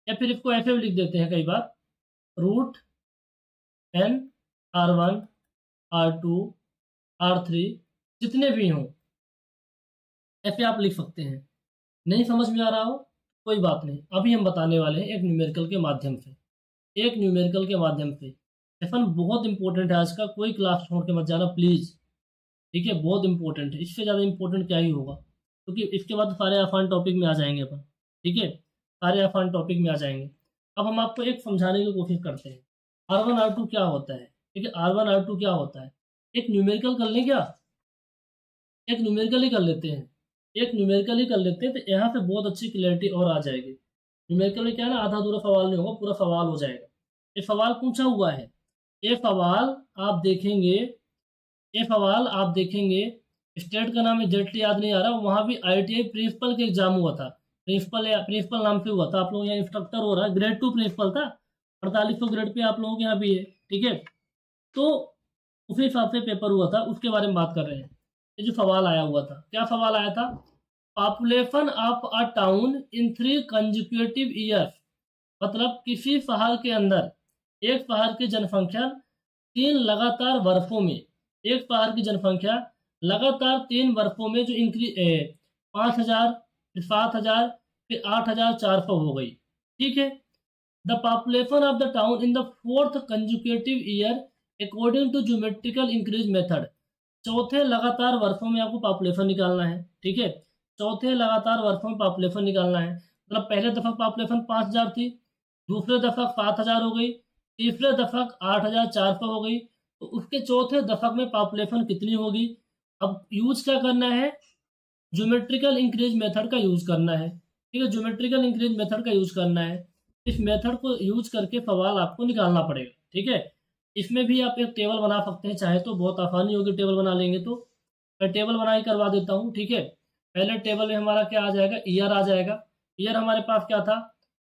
या फिर इसको ऐसे भी लिख देते हैं कई बार, root n R1 R2 R3 जितने भी हों, ऐसे आप लिख सकते हैं। नहीं समझ में आ रहा हो कोई बात नहीं, अभी हम बताने वाले हैं एक न्यूमेरिकल के माध्यम से, सेशन बहुत इंपॉर्टेंट है आज का, कोई क्लास छोड़ के मत जाना प्लीज़, ठीक है, बहुत इंपॉर्टेंट है, इससे ज़्यादा इंपॉर्टेंट क्या ही होगा, क्योंकि इसके बाद सारे आसान टॉपिक में आ जाएंगे अपन, ठीक है, सारे आसान टॉपिक में आ जाएंगे। अब हम आपको एक समझाने की कोशिश करते हैं, R1 R2 क्या होता है, ठीक है, R1 R2 क्या होता है, एक न्यूमेरिकल कर लें क्या, एक न्यूमेरिकल ही कर लेते हैं, तो यहाँ पे बहुत अच्छी क्लैरिटी और आ जाएगी। न्यूमेरिकल में क्या है ना, आधा अधूरा सवाल नहीं होगा, पूरा सवाल हो जाएगा। ये सवाल पूछा हुआ है, ये सवाल आप देखेंगे, स्टेट का नाम एग्जैक्टली याद नहीं आ रहा, वहाँ भी ITI प्रिंसिपल के एग्जाम हुआ था, प्रिंसिपल नाम से हुआ था, आप लोग यहाँ इंस्ट्रक्टर हो रहा है, ग्रेड 2 प्रिंसिपल था, 4800 ग्रेड पे आप लोगों के यहाँ भी है, ठीक है। तो उसी हिसाब से पेपर हुआ था, उसके बारे में बात कर रहे हैं। ये जो सवाल आया हुआ था, क्या सवाल आया था, population of a town in 3 consecutive years, मतलब किसी शहर के अंदर, एक शहर की जनसंख्या 3 लगातार वर्षों में, एक शहर की जनसंख्या लगातार 3 वर्षों में जो इंक्रीज 5000, फिर 7000, फिर 8400 हो गई, ठीक है। The population of the town in the 4th consecutive year according to geometrical increase method, चौथे लगातार वर्षों में आपको पॉपुलेशन निकालना है, ठीक है, चौथे लगातार वर्षों में पॉपुलेशन निकालना है। मतलब पहले दफा पॉपुलेशन 5000 थी, दूसरे दफक 7000 हो गई, तीसरे दफक 8400 हो गई, तो उसके चौथे दफक में पॉपुलेशन कितनी होगी। अब यूज क्या करना है, ज्योमेट्रिकल इंक्रीज मेथड का यूज करना है, ठीक है, ज्योमेट्रिकल इंक्रीज मेथड का यूज करना है। इस मेथड को यूज करके सवाल आपको निकालना पड़ेगा, ठीक है। इसमें भी आप एक टेबल बना सकते हैं, चाहे तो बहुत आसानी होगी, टेबल बना लेंगे तो मैं टेबल बना ही करवा देता हूँ, ठीक है। पहले टेबल में हमारा क्या आ जाएगा, ईयर आ जाएगा, ईयर हमारे पास क्या था,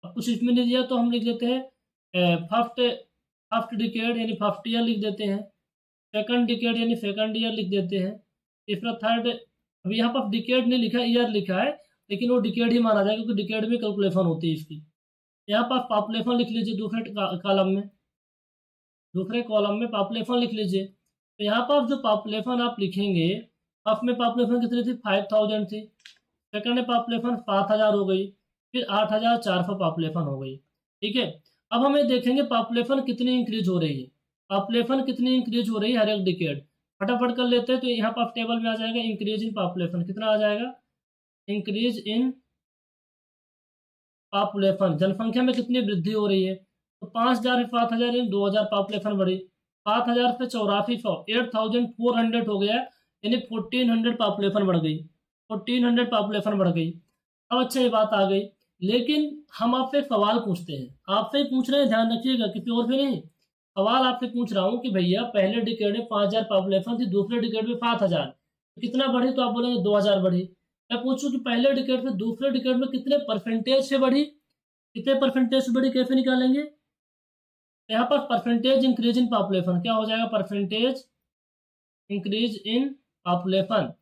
अब कुछ इसमें नहीं दिया तो हम लिख देते हैं फर्स्ट डिकेड यानी फर्स्ट ईयर लिख देते हैं, सेकंड डिकेड यानी सेकंड ईयर लिख देते हैं, तीसरा थर्ड, अभी यहाँ पर डिकेड नहीं लिखा है, ईयर लिखा है, लेकिन वो डिकेड ही माना जाएगा क्योंकि डिकेड में कैलकुलेशन होती है इसकी। यहाँ पर पॉपुलेशन लिख लीजिए दूसरे कॉलम में, दूसरे कॉलम में पॉपुलेशन लिख लीजिए। तो यहाँ पर जो पॉपुलेशन आप लिखेंगे, फर्स्ट में पॉपुलेशन कितनी थी, 5000 थी, सेकंड में पॉपुलेशन 7000 हो गई, फिर 8400 पॉपुलेशन हो गई, ठीक है। अब हमें देखेंगे पॉपुलेशन कितनी इंक्रीज हो रही है, हर एक डिकेड, फटाफट कर लेते हैं। तो यहाँ पर टेबल में आ जाएगा इंक्रीज इन पॉपुलेशन, कितना आ जाएगा, इंक्रीज इन पॉपुलेशन, जनसंख्या में कितनी वृद्धि हो रही है, तो 5000 से 7000 यानी 2000 पॉपुलेशन बढ़ी, 7000 से 8400 8400 हो गया, यानी 1400 पॉपुलेशन बढ़ गई, 1400 पॉपुलेशन बढ़ गई। अब अच्छा ये बात आ गई, लेकिन हम आपसे सवाल पूछते हैं, आपसे ही पूछ रहे हैं, ध्यान रखिएगा, किसी और से नहीं, सवाल आपसे पूछ रहा हूँ कि भैया पहले डिकेड में 5000 पॉपुलेशन थी, दूसरे डिकेड में 7000, कितना बढ़ी, तो आप बोलेंगे 2000 बढ़ी। मैं पूछूं कि पहले डिकेड से दूसरे डिकेड में कितने परसेंटेज से बढ़ी, कैसे निकालेंगे, यहाँ पर परसेंटेज इंक्रीज इन पॉपुलेशन क्या हो जाएगा, परसेंटेज इंक्रीज इन पॉपुलेशन,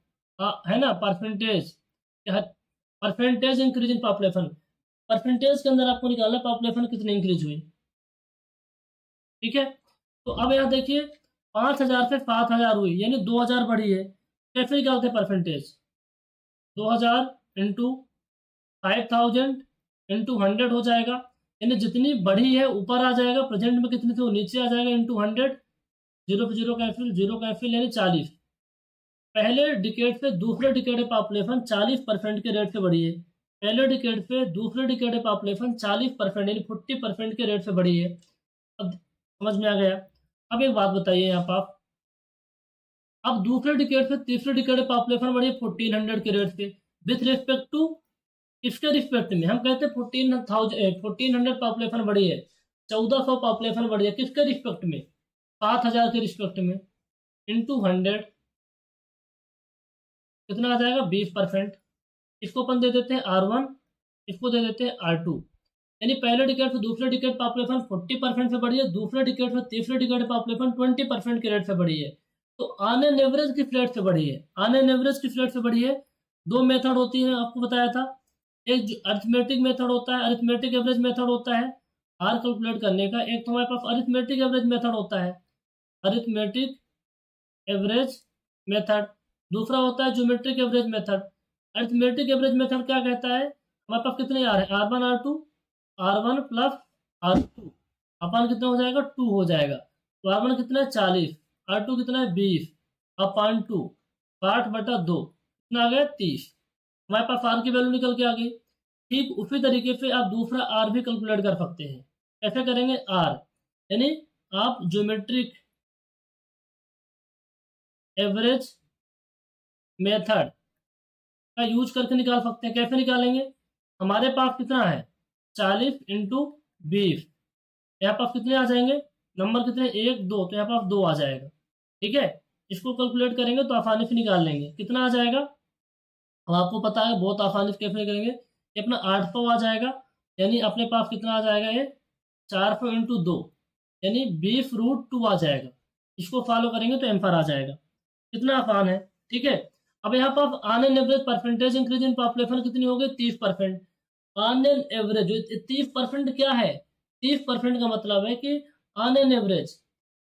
है ना, percentage, percentage increase in population, percentage के अंदर आपको निकालना पॉपुलेशन कितनी इंक्रीज हुई। ठीक है, तो अब यहाँ देखिए 5,000 से 7,000 हुई, यानी 2,000 बढ़ी है। कैसे निकालते हैं परसेंटेज? 2,000 इंटू 5,000 इंटू 100 हो जाएगा, यानी जितनी बढ़ी है ऊपर आ जाएगा, प्रेजेंट में कितनी थी वो नीचे आ जाएगा, इंटू 100, जीरो पे जीरो कैंसिल, जीरो कैंसिल, यानी 40। पहले डिकेड से दूसरे डिकेड में पॉपुलेशन 40% के रेट से बढ़ी है। पहले डिकेड से दूसरे डिकेड में पॉपुलेशन 40% यानी 40% के रेट से बढ़ी है। अब समझ में आ गया। अब एक बात बताइए यहाँ पर आप, अब दूसरे डिकेड से तीसरे डिकेड में पॉपुलेशन बढ़ी है 1400 के रेट से, विथ रिस्पेक्ट टू, इसके रिस्पेक्ट में हम कहते हैं 1400 पॉपुलेशन बढ़ी है, 1400 पॉपुलेशन बढ़ी है, किसके रिस्पेक्ट में? 7,000 के रिस्पेक्ट में, इंटू 100 कितना आ जाएगा? 20%। इसको अपन दे देते हैं R1, इसको दे देते हैं R2। यानी पहले डिकेड से दूसरे डिकेड पॉपुलेशन 40% से बढ़ी है, दूसरे डिकेड से तीसरे डिकेड पॉपुलेशन 20% के रेट से बढ़ी है। तो ऑन एन एवरेज किस रेट से बढ़ी है? ऑन एन एवरेज किस रेट से बढ़ी है? दो मेथड होती है, आपको बताया था। एक जो अरिथमेटिक मेथड होता है, अरिथमेटिक एवरेज मेथड होता है आर कैलकुलेट करने का। एक तो हमारे पास अरिथमेटिक एवरेज मेथड होता है, अरिथमेटिक एवरेज मेथड। दूसरा होता है geometric average method. Arithmetic average method क्या कहता है? हमारे पास कितने आ रहे हैं? R1 R2, R1 plus R2 अपन कितना हो जाएगा? 2 हो जाएगा। तो R1 कितना है? 40, R2 कितना है? 20 अपॉन 2, 60/2 कितना आ गया? 30। हमारे पास R की वैल्यू निकल के आ गई। ठीक उसी तरीके से आप दूसरा R भी कैलकुलेट कर सकते हैं। कैसे करेंगे? R यानी आप ज्योमेट्रिक एवरेज मेथड का यूज करके निकाल सकते हैं। कैसे निकालेंगे? हमारे पास कितना है? 40 इंटू 20, यहाँ पास कितने आ जाएंगे नंबर? कितने? 1 2, तो यहाँ पास 2 आ जाएगा। ठीक है, इसको कैलकुलेट करेंगे तो आसानी से निकाल लेंगे। कितना आ जाएगा? अब आपको पता है बहुत आसानी से कैसे करेंगे। ये अपना 800 आ जाएगा, यानी अपने पास कितना आ जाएगा? ये 400 इंटू 2 यानी 20√2 आ जाएगा। इसको फॉलो करेंगे तो आंसर आ जाएगा। कितना आसान है। ठीक है, अब यहाँ पर on an average percentage increase in population कितनी हो गई? 30%। ऑन एन एवरेज 30% क्या है? 30% का मतलब है कि on an average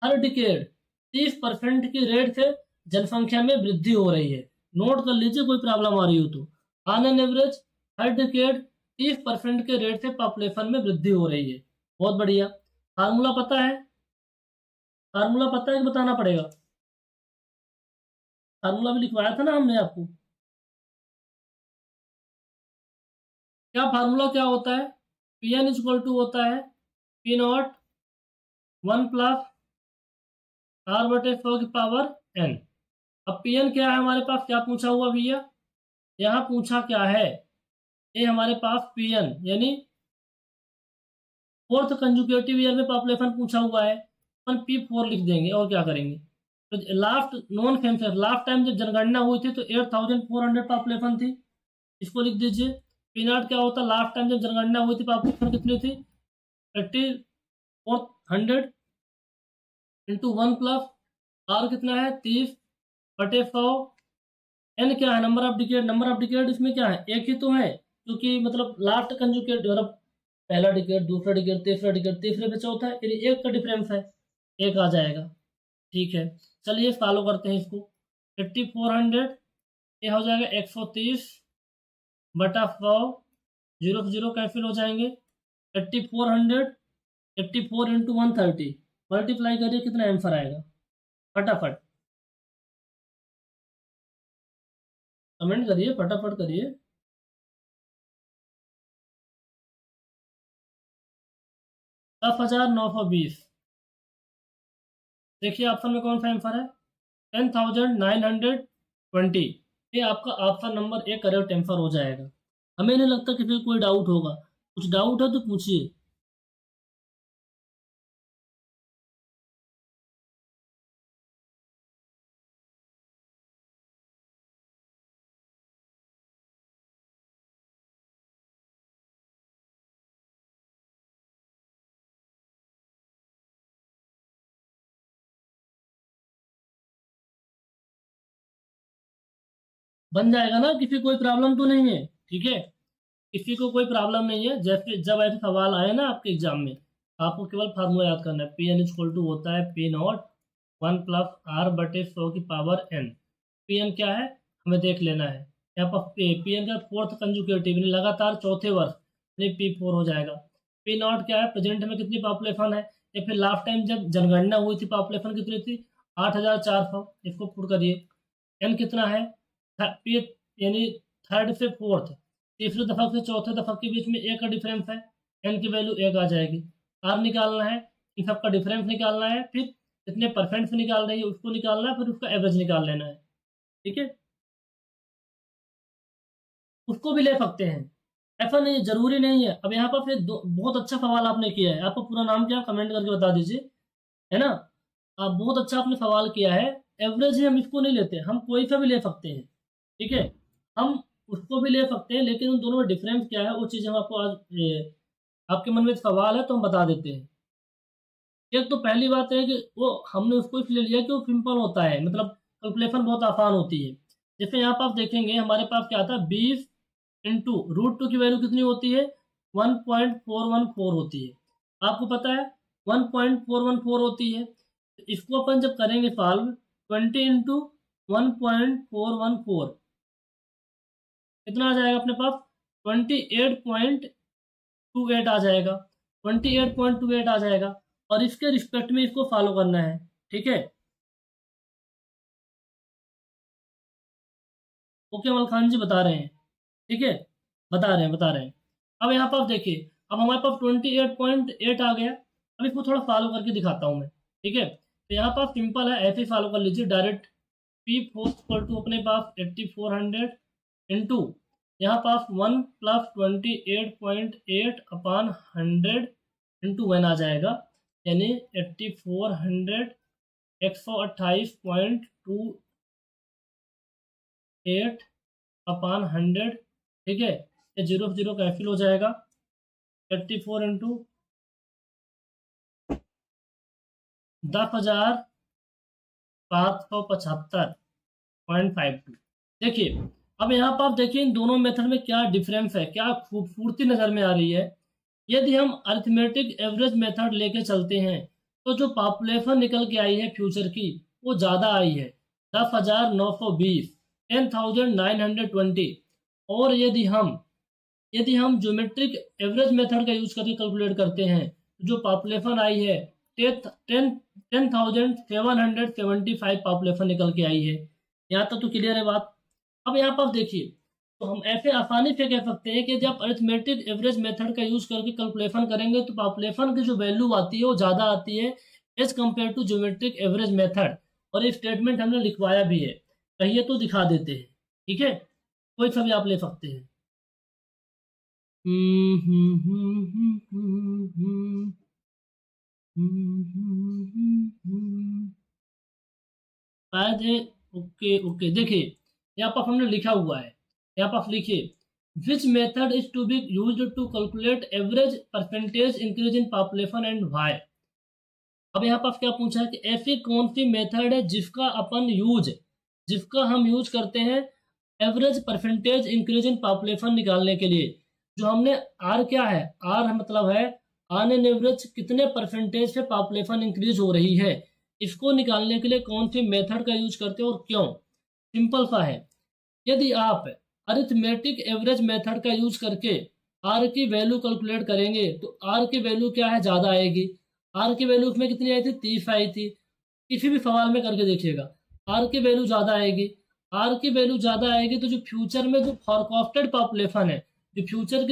her decade 30% की रेट से जनसंख्या में वृद्धि हो रही है। नोट कर लीजिए, कोई प्रॉब्लम आ रही हो तो। On an average her decade 30% के रेट से पॉपुलेशन में वृद्धि हो रही है। बहुत बढ़िया। फार्मूला पता है? फार्मूला पता है कि बताना पड़ेगा? फार्मूला भी लिखवाया था ना हमने आपको। क्या फार्मूला क्या होता है? पी एन इक्वल टू होता है पी नॉट 1 प्लस R/100 अब पी एन क्या है हमारे पास? क्या पूछा हुआ भैया? यहाँ पूछा क्या है? ये हमारे पास पी एन यानी फोर्थ कंजुकेटिव ईयर में पॉपुलेशन पूछा हुआ है। अपन P4 लिख देंगे और क्या करेंगे। तो last non census last time जब जनगणना हुई थी तो 8,400 पॉपुलेशन थी, इसको लिख दीजिए। पी नॉट क्या होता? लास्ट टाइम जब जनगणना हुई थी पॉपुलेशन कितनी थी? 8,400 इंटू 1 प्लस आर कितना है? 30/100। एन क्या है? Number of decade. Number of decade इसमें क्या है? एक ही तो है, क्योंकि मतलब लास्ट कंजुकेट मतलब पहला डिकेड, दूसरा डिकेड, तीसरा डिकेड, तीसरे पे चौथा है, फिर एक का डिफरेंस है, एक आ जाएगा। ठीक है, चलिए फॉलो करते हैं इसको। 8,400 ये हो जाएगा 130/100, जीरो से जीरो कैंसिल हो जाएंगे। 8,400 84 इंटू 130 मल्टीप्लाई करिए, कितना आंसर आएगा? फटाफट कमेंट करिए, फटाफट करिए। 10,920। देखिए ऑप्शन में कौन सा आंसर है? 10,920। ये आपका ऑप्शन नंबर एक करेक्ट आंसर हो जाएगा। हमें नहीं लगता कि फिर कोई डाउट होगा। कुछ डाउट है तो पूछिए। बन जाएगा ना, किसी कोई प्रॉब्लम तो नहीं है, ठीक है, किसी को कोई प्रॉब्लम नहीं है। जैसे जब ऐसे सवाल आए ना आपके एग्जाम में, आपको केवल फार्मूला याद करना है, पी एन इक्वल टू होता है P not 1+r/100 P N क्या है हमें देख लेना है। यहाँ पर पी एन का फोर्थ कंजुकेटिव लगातार चौथे वर्ष P4 हो जाएगा। पी नॉट क्या है, प्रेजेंट में कितनी पॉपुलेशन है, या फिर लास्ट टाइम जब जनगणना हुई थी पॉपुलेशन कितनी थी 8,400, इसको पुट करिए। एन कितना है, पी यानी थर्ड से फोर्थ, तीसरे दफक से चौथे दफक के बीच में एक का डिफरेंस है, एन की वैल्यू एक आ जाएगी। आर निकालना है, इन सबका डिफरेंस निकालना है, फिर कितने परसेंट से निकाल रही है उसको निकालना है, फिर उसका एवरेज निकाल लेना है, ठीक है। उसको भी ले सकते हैं, ऐसा नहीं है, जरूरी नहीं है। अब यहाँ पर फिर बहुत अच्छा सवाल आपने किया है, आपका पूरा नाम क्या कमेंट करके बता दीजिए, है ना। आप बहुत अच्छा आपने सवाल किया है। एवरेज ही हम इसको नहीं लेते, हम कोई सा भी ले सकते हैं, ठीक है, हम उसको भी ले सकते हैं, लेकिन उन दोनों में डिफरेंस क्या है वो चीज़ हम आपको आज आपके मन में सवाल है तो हम बता देते हैं। एक तो पहली बात है कि वो हमने उसको इसलिए लिया कि वो सिंपल होता है, मतलब कैलकुलेशन बहुत आसान होती है। जैसे यहाँ पर आप देखेंगे हमारे पास क्या आता है 20 इंटू √2 की वैल्यू कितनी होती है 1.414 होती है, आपको पता है 1.414 होती है। इसको अपन जब करेंगे सॉल्व 20 इंटू 1.414 कितना आ जाएगा अपने पास 28.28 आ जाएगा, 28.28 आ जाएगा, और इसके रिस्पेक्ट में इसको फॉलो करना है, ठीक है। ओके अमल खान जी बता रहे हैं, ठीक है, बता रहे हैं। अब यहाँ पर आप देखिए, अब हमारे पास 28.8 आ गया। अब इसको थोड़ा फॉलो करके दिखाता हूँ मैं, ठीक है। तो यहाँ पर सिंपल है, ऐसे ही फॉलो कर लीजिए डायरेक्ट। P4 इक्वल टू अपने पास 8400 इंटू यहाँ पास 1 + 28.8 अपान 100 इंटू 1 आ जाएगा, यानी 8400 128.28 अपान 100, ठीक है। ये 0 से 0 कैंसिल हो जाएगा, 84 इंटू 10,775.52। देखिए अब यहाँ पर आप देखिए इन दोनों मेथड में क्या डिफरेंस है, क्या खूबसूरती नज़र में आ रही है। यदि हम अरिथमेटिक एवरेज मेथड लेके चलते हैं तो जो पॉपुलेशन निकल के आई है फ्यूचर की वो ज़्यादा आई है 10,920 10,920। और यदि हम ज्योमेट्रिक एवरेज मेथड का यूज करके कैलकुलेट करते हैं जो पॉपुलेशन आई है 10,775 पॉपुलेशन निकल के आई है। यहाँ तक तो क्लियर है बात। अब यहाँ पर देखिए, तो हम ऐसे आसानी से कह सकते हैं कि जब अरिथमेटिक एवरेज मेथड का यूज करके कैलकुलेशन करेंगे तो पॉपुलेशन की जो वैल्यू आती है वो ज़्यादा आती है as compare to geometric average method. और ये स्टेटमेंट हमने लिखवाया भी है, कहिए तो दिखा देते हैं, ठीक है, कोई सा भी आप ले सकते हैं। ओके देखिए यहाँ पर हमने लिखा हुआ है, यहाँ पर लिखिए which method is to be used to calculate average percentage increase in population and why. अब यहाँ पर क्या पूछा है कि ऐसी कौन सी मेथड है जिसका हम यूज करते हैं average percentage increase in population निकालने के लिए। जो हमने आर क्या है, आर मतलब है ऑन एन एवरेज कितने परसेंटेज से पॉपुलेशन इंक्रीज हो रही है, इसको निकालने के लिए कौन सी मेथड का यूज करते हैं और क्यों। सिंपल सा है, यदि आप अरिथमेटिक एवरेज मेथड का यूज करके आर की वैल्यू कैलकुलेट करेंगे तो आर की वैल्यू क्या है ज़्यादा आएगी। आर की वैल्यू उसमें कितनी आई थी 30 आई थी, किसी भी सवाल में करके देखिएगा आर की वैल्यू ज़्यादा आएगी। आर की वैल्यू ज़्यादा आएगी तो जो फ्यूचर में जो फॉरकास्टेड पॉपुलेशन है, जो फ्यूचर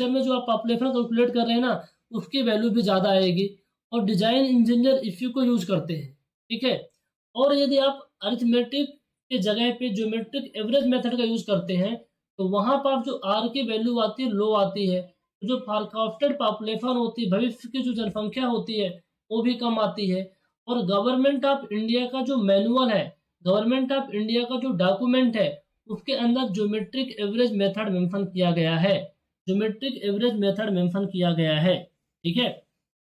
में जो आप पॉपुलेशन कैलकुलेट कर रहे हैं ना उसकी वैल्यू भी ज़्यादा आएगी। और डिजाइन इंजीनियर इसी को यूज करते हैं, ठीक है। और यदि आप अरिथमेटिक के जगह पे ज्योमेट्रिक एवरेज मेथड का यूज करते हैं तो वहां पर जो आर की वैल्यू आती है लो आती है, जो फॉरकास्टेड पॉपुलेशन होती है, भविष्य की जो जनसंख्या होती है वो भी कम आती है। और गवर्नमेंट ऑफ इंडिया का जो मैनुअल है, गवर्नमेंट ऑफ इंडिया का जो डॉक्यूमेंट है उसके अंदर ज्योमेट्रिक एवरेज मेथड मेंशन किया गया है, ज्योमेट्रिक एवरेज मेथड मेंशन किया गया है, ठीक है।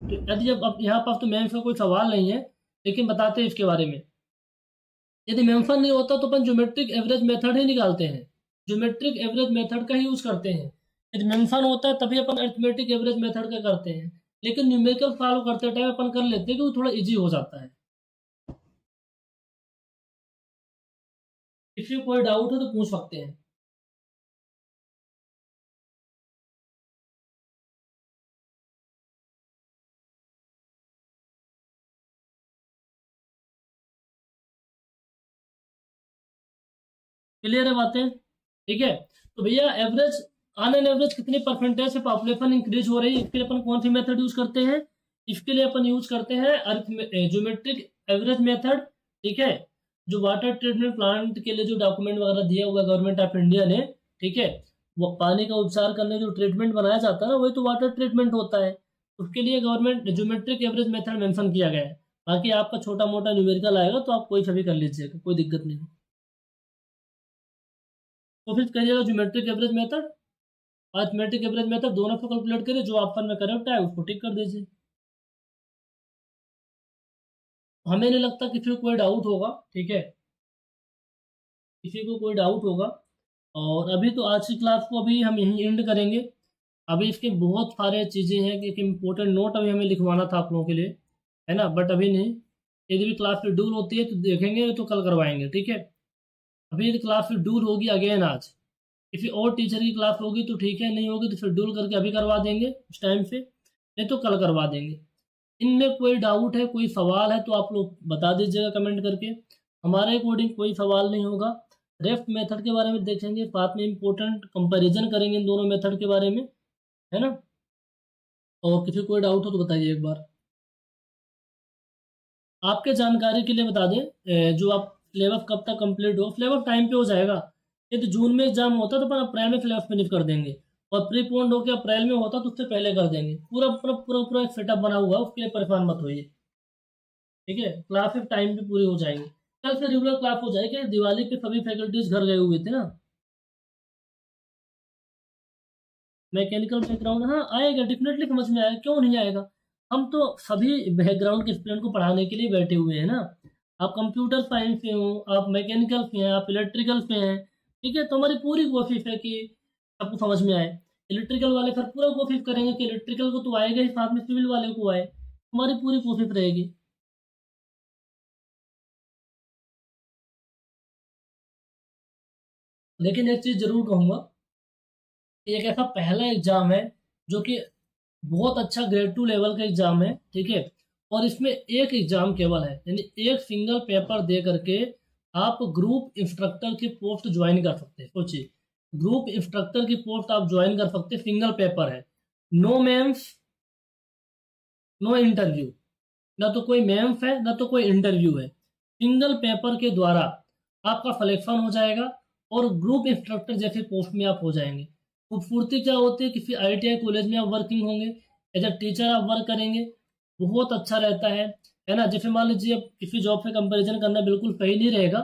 तो यदि अब यहाँ पर तो मैम का कोई सवाल नहीं है, लेकिन बताते हैं इसके बारे में। यदि मेंशन नहीं होता तो अपन ज्योमेट्रिक एवरेज मेथड ही निकालते हैं, ज्योमेट्रिक एवरेज मेथड का ही यूज करते हैं। यदि मेंशन होता है तभी अपन अरिथमेटिक एवरेज मेथड का करते हैं, लेकिन न्यूमेरिकल सॉल्व करते टाइम अपन कर लेते हैं क्योंकि थोड़ा इजी हो जाता है। किसी को कोई डाउट हो तो पूछ सकते हैं। क्लियर है बातें? ठीक है, तो भैया एवरेज, ऑन एन एवरेज कितनी परसेंटेज से पॉपुलेशन इंक्रीज हो रही है, इसके लिए अपन कौन सी मेथड यूज करते हैं? इसके लिए अपन यूज करते हैं ज्योमेट्रिक एवरेज मेथड। ठीक है, जो वाटर ट्रीटमेंट प्लांट के लिए जो डॉक्यूमेंट वगैरह दिया हुआ गवर्नमेंट ऑफ इंडिया ने, ठीक है, वो पानी का उपचार करने जो ट्रीटमेंट बनाया जाता है ना, वही तो वाटर ट्रीटमेंट होता है। उसके लिए government geometric average method mention किया गया है। बाकी आपका छोटा मोटा न्यूमेरिकल आएगा तो आप कोई सा भी कर लीजिएगा, कोई दिक्कत नहीं। तो फिर करिएगा geometric average method, arithmetic average method, दोनों को कैलकुलेट करिए, जो ऑप्शन में करेक्ट है उसको टिक कर दीजिए। हमें नहीं लगता किसी को कोई डाउट होगा। ठीक है, किसी को कोई डाउट होगा। और अभी तो आज की क्लास को अभी हम यहीं एंड करेंगे। अभी इसके बहुत सारे चीज़ें हैं कि इम्पोर्टेंट नोट अभी हमें लिखवाना था आप लोगों के लिए, है ना, बट अभी नहीं। यदि भी क्लास शेड्यूल होती है तो देखेंगे, तो कल करवाएंगे। ठीक है, अभी यदि क्लास शेड्यूल होगी अगेन आज, किसी और टीचर की क्लास होगी तो ठीक है, नहीं होगी तो शेड्यूल करके अभी करवा देंगे उस टाइम पे, नहीं तो कल करवा देंगे। इनमें कोई डाउट है, कोई सवाल है तो आप लोग बता दीजिएगा कमेंट करके। हमारे अकॉर्डिंग कोई सवाल नहीं होगा। रेफ्ट मेथड के बारे में देखेंगे, साथ में इंपॉर्टेंट कंपैरिजन करेंगे इन दोनों मेथड के बारे में, है ना। और किसी को कोई डाउट हो तो बताइए एक बार। आपके जानकारी के लिए बता दें, जो आप सिलेबस कब तक कंप्लीट हो, सिलेबस टाइम पे हो जाएगा। यदि जून में एग्जाम होता तो अपन अप्रैल में सिलेबस फिनिश कर देंगे, और प्री पोन्ड होकर अप्रैल में होता तो उससे पहले कर देंगे। पूरा पूरा पूरा पूरा एक सेटअप बना हुआ है, उसके लिए परेशान मत होइए। ठीक है, क्लासेस टाइम पे पूरी हो जाएंगी, कल से रेगुलर क्लास हो जाएगी। दिवाली पे सभी फैकल्टीज घर गए हुए थे ना। मैकेनिकल बैकग्राउंड, हाँ आएगा, डेफिनेटली समझ में आएगा, क्यों नहीं आएगा। हम तो सभी बैकग्राउंड के स्टूडेंट को पढ़ाने के लिए बैठे हुए हैं ना। आप कंप्यूटर साइंस से हो, आप मैकेनिकल से हैं, आप इलेक्ट्रिकल से हैं, ठीक है, तो हमारी पूरी कोशिश है कि सबको समझ में आए। इलेक्ट्रिकल वाले फिर पूरा कोशिश करेंगे कि इलेक्ट्रिकल को तो आएगा ही, साथ में सिविल वाले को आए, हमारी पूरी कोशिश रहेगी। लेकिन एक चीज़ जरूर कहूँगा, एक ऐसा पहला एग्जाम है जो कि बहुत अच्छा ग्रेड 2 लेवल का एग्जाम है। ठीक है, और इसमें एक एग्जाम केवल है, यानी एक सिंगल पेपर दे करके आप ग्रुप इंस्ट्रक्टर की पोस्ट ज्वाइन कर सकते हैं। सोचिए, ग्रुप इंस्ट्रक्टर की पोस्ट आप ज्वाइन कर सकते हैं, सिंगल पेपर है, नो मेंस, नो इंटरव्यू, ना तो कोई मेंस है ना तो कोई इंटरव्यू है। सिंगल पेपर के द्वारा आपका सिलेक्शन हो जाएगा और ग्रुप इंस्ट्रक्टर जैसे पोस्ट में आप हो जाएंगे। खूबसूरती क्या होती है, किसी आईटीआई कॉलेज में आप वर्किंग होंगे, एज अ टीचर आप वर्क करेंगे, बहुत अच्छा रहता है ना। जैसे मान लीजिए अब किसी जॉब से कंपैरिजन करना बिल्कुल सही नहीं रहेगा,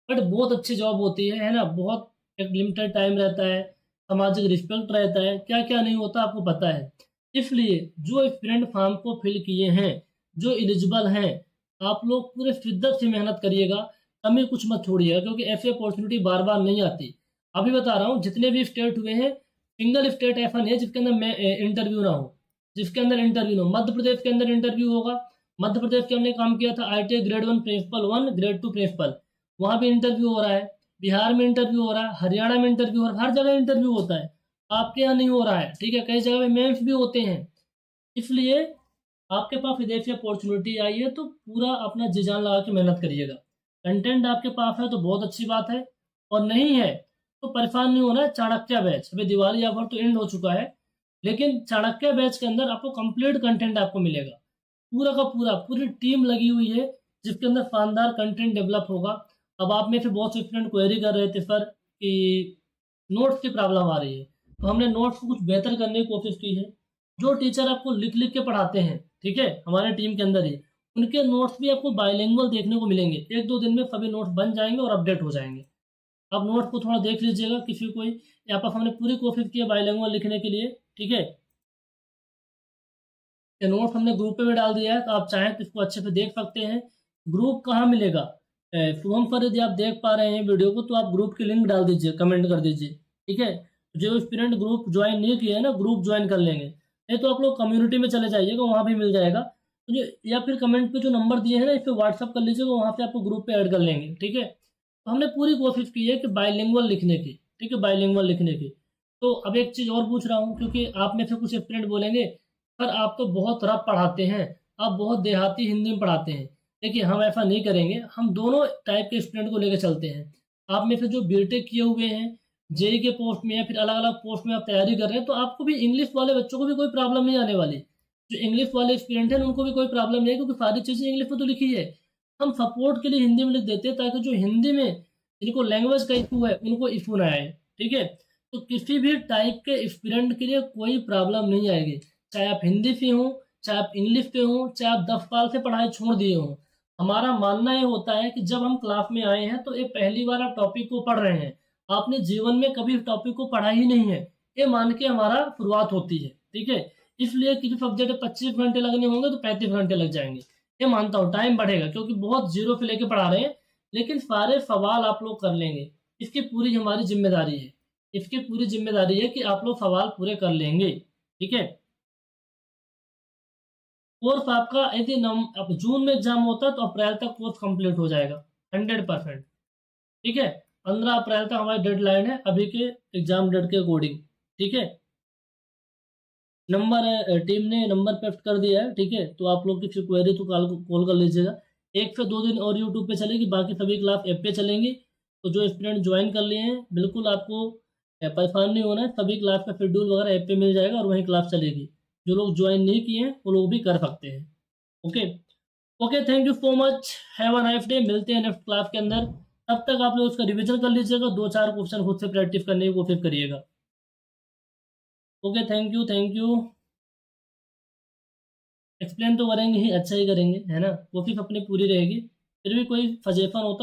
बट बहुत अच्छी जॉब होती है ना, बहुत एक लिमिटेड टाइम रहता है, सामाजिक रिस्पेक्ट रहता है, क्या क्या नहीं होता आपको पता है। इसलिए जो स्टूडेंट फॉर्म को फिल किए हैं, जो एलिजिबल हैं, आप लोग पूरे शिद्दत से मेहनत करिएगा, कमी कुछ मत छोड़िएगा, क्योंकि ऐसी अपॉर्चुनिटी बार बार नहीं आती। अभी बता रहा हूँ, जितने भी स्टेट हुए हैं, सिंगल स्टेट ऐसा नहीं है जिसके अंदर मैं इंटरव्यू ना हो, जिसके अंदर इंटरव्यू ना हो। मध्य प्रदेश के अंदर इंटरव्यू होगा, मध्य प्रदेश के हमने काम किया था ITI grade 1 principal 1, grade 2 principal, वहाँ भी इंटरव्यू हो रहा है। बिहार में इंटरव्यू हो रहा है, हरियाणा में इंटरव्यू हो रहा है, हर जगह इंटरव्यू होता है। आपके यहाँ नहीं हो रहा है, ठीक है, कई जगह पे मेंस भी होते हैं। इसलिए आपके पास विदेशी अपॉर्चुनिटी आई है तो पूरा अपना जी जान लगा के मेहनत करिएगा। कंटेंट आपके पास है तो बहुत अच्छी बात है, और नहीं है तो परेशान नहीं होना है। चाणक्य बैच, अभी दिवाली ऑफर तो एंड हो चुका है, लेकिन चाणक्य बैच के अंदर आपको कंप्लीट कंटेंट आपको मिलेगा, पूरा का पूरा, पूरी टीम लगी हुई है जिसके अंदर शानदार कंटेंट डेवलप होगा। अब आप में से बहुत से स्टूडेंट क्वेरी कर रहे थे सर कि नोट्स की प्रॉब्लम आ रही है, तो हमने नोट्स को कुछ बेहतर करने की कोशिश की है। जो टीचर आपको लिख लिख के पढ़ाते हैं, ठीक है, हमारे टीम के अंदर ही, उनके नोट्स भी आपको बायलिंगुअल देखने को मिलेंगे। 1-2 दिन में सभी नोट्स बन जाएंगे और अपडेट हो जाएंगे। आप नोट्स को थोड़ा देख लीजिएगा, किसी कोई यहाँ पर हमने पूरी कोशिश की है बायलिंगुअल लिखने के लिए। ठीक है, ये नोट्स हमने ग्रुप पे भी डाल दिया है, तो आप चाहें तो इसको अच्छे से देख सकते हैं। ग्रुप कहाँ मिलेगा, शुभम सर यदि आप देख पा रहे हैं वीडियो को तो आप ग्रुप की लिंक डाल दीजिए, कमेंट कर दीजिए, ठीक है। जो स्टूडेंट ग्रुप ज्वाइन नहीं किया है ना, ग्रुप ज्वाइन कर लेंगे, नहीं तो आप लोग कम्युनिटी में चले जाइएगा, वहाँ भी मिल जाएगा मुझे, या फिर कमेंट पे जो नंबर दिए हैं ना इस पर व्हाट्सअप कर लीजिएगा, वहाँ पे आपको ग्रुप पे ऐड कर लेंगे, ठीक है। तो हमने पूरी कोशिश की है कि बाइलिंगुअल लिखने की, ठीक है, बाइलिंगुअल लिखने की। तो अब एक चीज़ और पूछ रहा हूँ, क्योंकि आप में से कुछ स्टूडेंट बोलेंगे सर आप तो बहुत रफ पढ़ाते हैं, आप बहुत देहाती हिंदी में पढ़ाते हैं। देखिए हम ऐसा नहीं करेंगे, हम दोनों टाइप के स्टूडेंट को लेकर चलते हैं। आप में से जो बीटेक किए हुए हैं, जेई के पोस्ट में या फिर अलग अलग पोस्ट में आप तैयारी कर रहे हैं, तो आपको भी इंग्लिश वाले बच्चों को भी कोई प्रॉब्लम नहीं आने वाली। जो इंग्लिश वाले स्टूडेंट हैं उनको भी कोई प्रॉब्लम नहीं है, क्योंकि सारी चीज़ें इंग्लिश में तो लिखी है। हम सपोर्ट के लिए हिंदी में लिख देते हैं, ताकि जो हिंदी में जिनको लैंग्वेज का इशू है उनको इशू ना आए, ठीक है। तो किसी भी टाइप के स्टूडेंट के लिए कोई प्रॉब्लम नहीं आएगी, चाहे आप हिंदी से हों, चाहे आप इंग्लिश पे हों, चाहे आप 10 साल से पढ़ाई छोड़ दिए हों। हमारा मानना ये होता है कि जब हम क्लास में आए हैं तो ये पहली बार आप टॉपिक को पढ़ रहे हैं, आपने जीवन में कभी टॉपिक को पढ़ा ही नहीं है, ये मान के हमारा शुरुआत होती है, ठीक है। इसलिए किसी सब्जेक्ट में 25 घंटे लगने होंगे तो 35 घंटे लग जाएंगे, ये मानता हूँ, टाइम बढ़ेगा क्योंकि बहुत जीरो से लेके पढ़ा रहे हैं। लेकिन सारे सवाल आप लोग कर लेंगे, इसकी पूरी हमारी जिम्मेदारी है, इसकी पूरी जिम्मेदारी है कि आप लोग सवाल पूरे कर लेंगे, ठीक है। कोर्स आपका यदि अब जून में एग्जाम होता है तो अप्रैल तक कोर्स कंप्लीट हो जाएगा 100%, ठीक है। 15 अप्रैल तक हमारी डेडलाइन है अभी के एग्जाम डेट के अकॉर्डिंग, ठीक है। नंबर टीम ने नंबर पेस्ट कर दिया है, ठीक है। तो आप लोग की फिर क्वेरी तो कॉल कर लीजिएगा। 1 से 2 दिन और यूट्यूब पे चलेगी, बाकी सभी क्लास ऐप पे चलेंगी। तो जो स्टूडेंट ज्वाइन कर लिए हैं बिल्कुल आपको परेशान नहीं होना है, सभी क्लास का शेड्यूल वगैरह ऐप पे मिल जाएगा और वहीं क्लास चलेगी। जो लोग ज्वाइन नहीं किए हैं वो लोग भी कर सकते हैं, okay. Okay, thank you so much, have a nice day. मिलते हैं नेक्स्ट क्लास के अंदर, तब तक आप लोग उसका रिविजन कर लीजिएगा, 2-4 क्वेश्चन खुद से प्रैक्टिस करने की कोशिश करिएगा। Okay, thank you, thank you. Explain तो करेंगे ही, अच्छा ही करेंगे, है ना, कोशिश अपनी पूरी रहेगी। फिर भी कोई सजेशन होता तो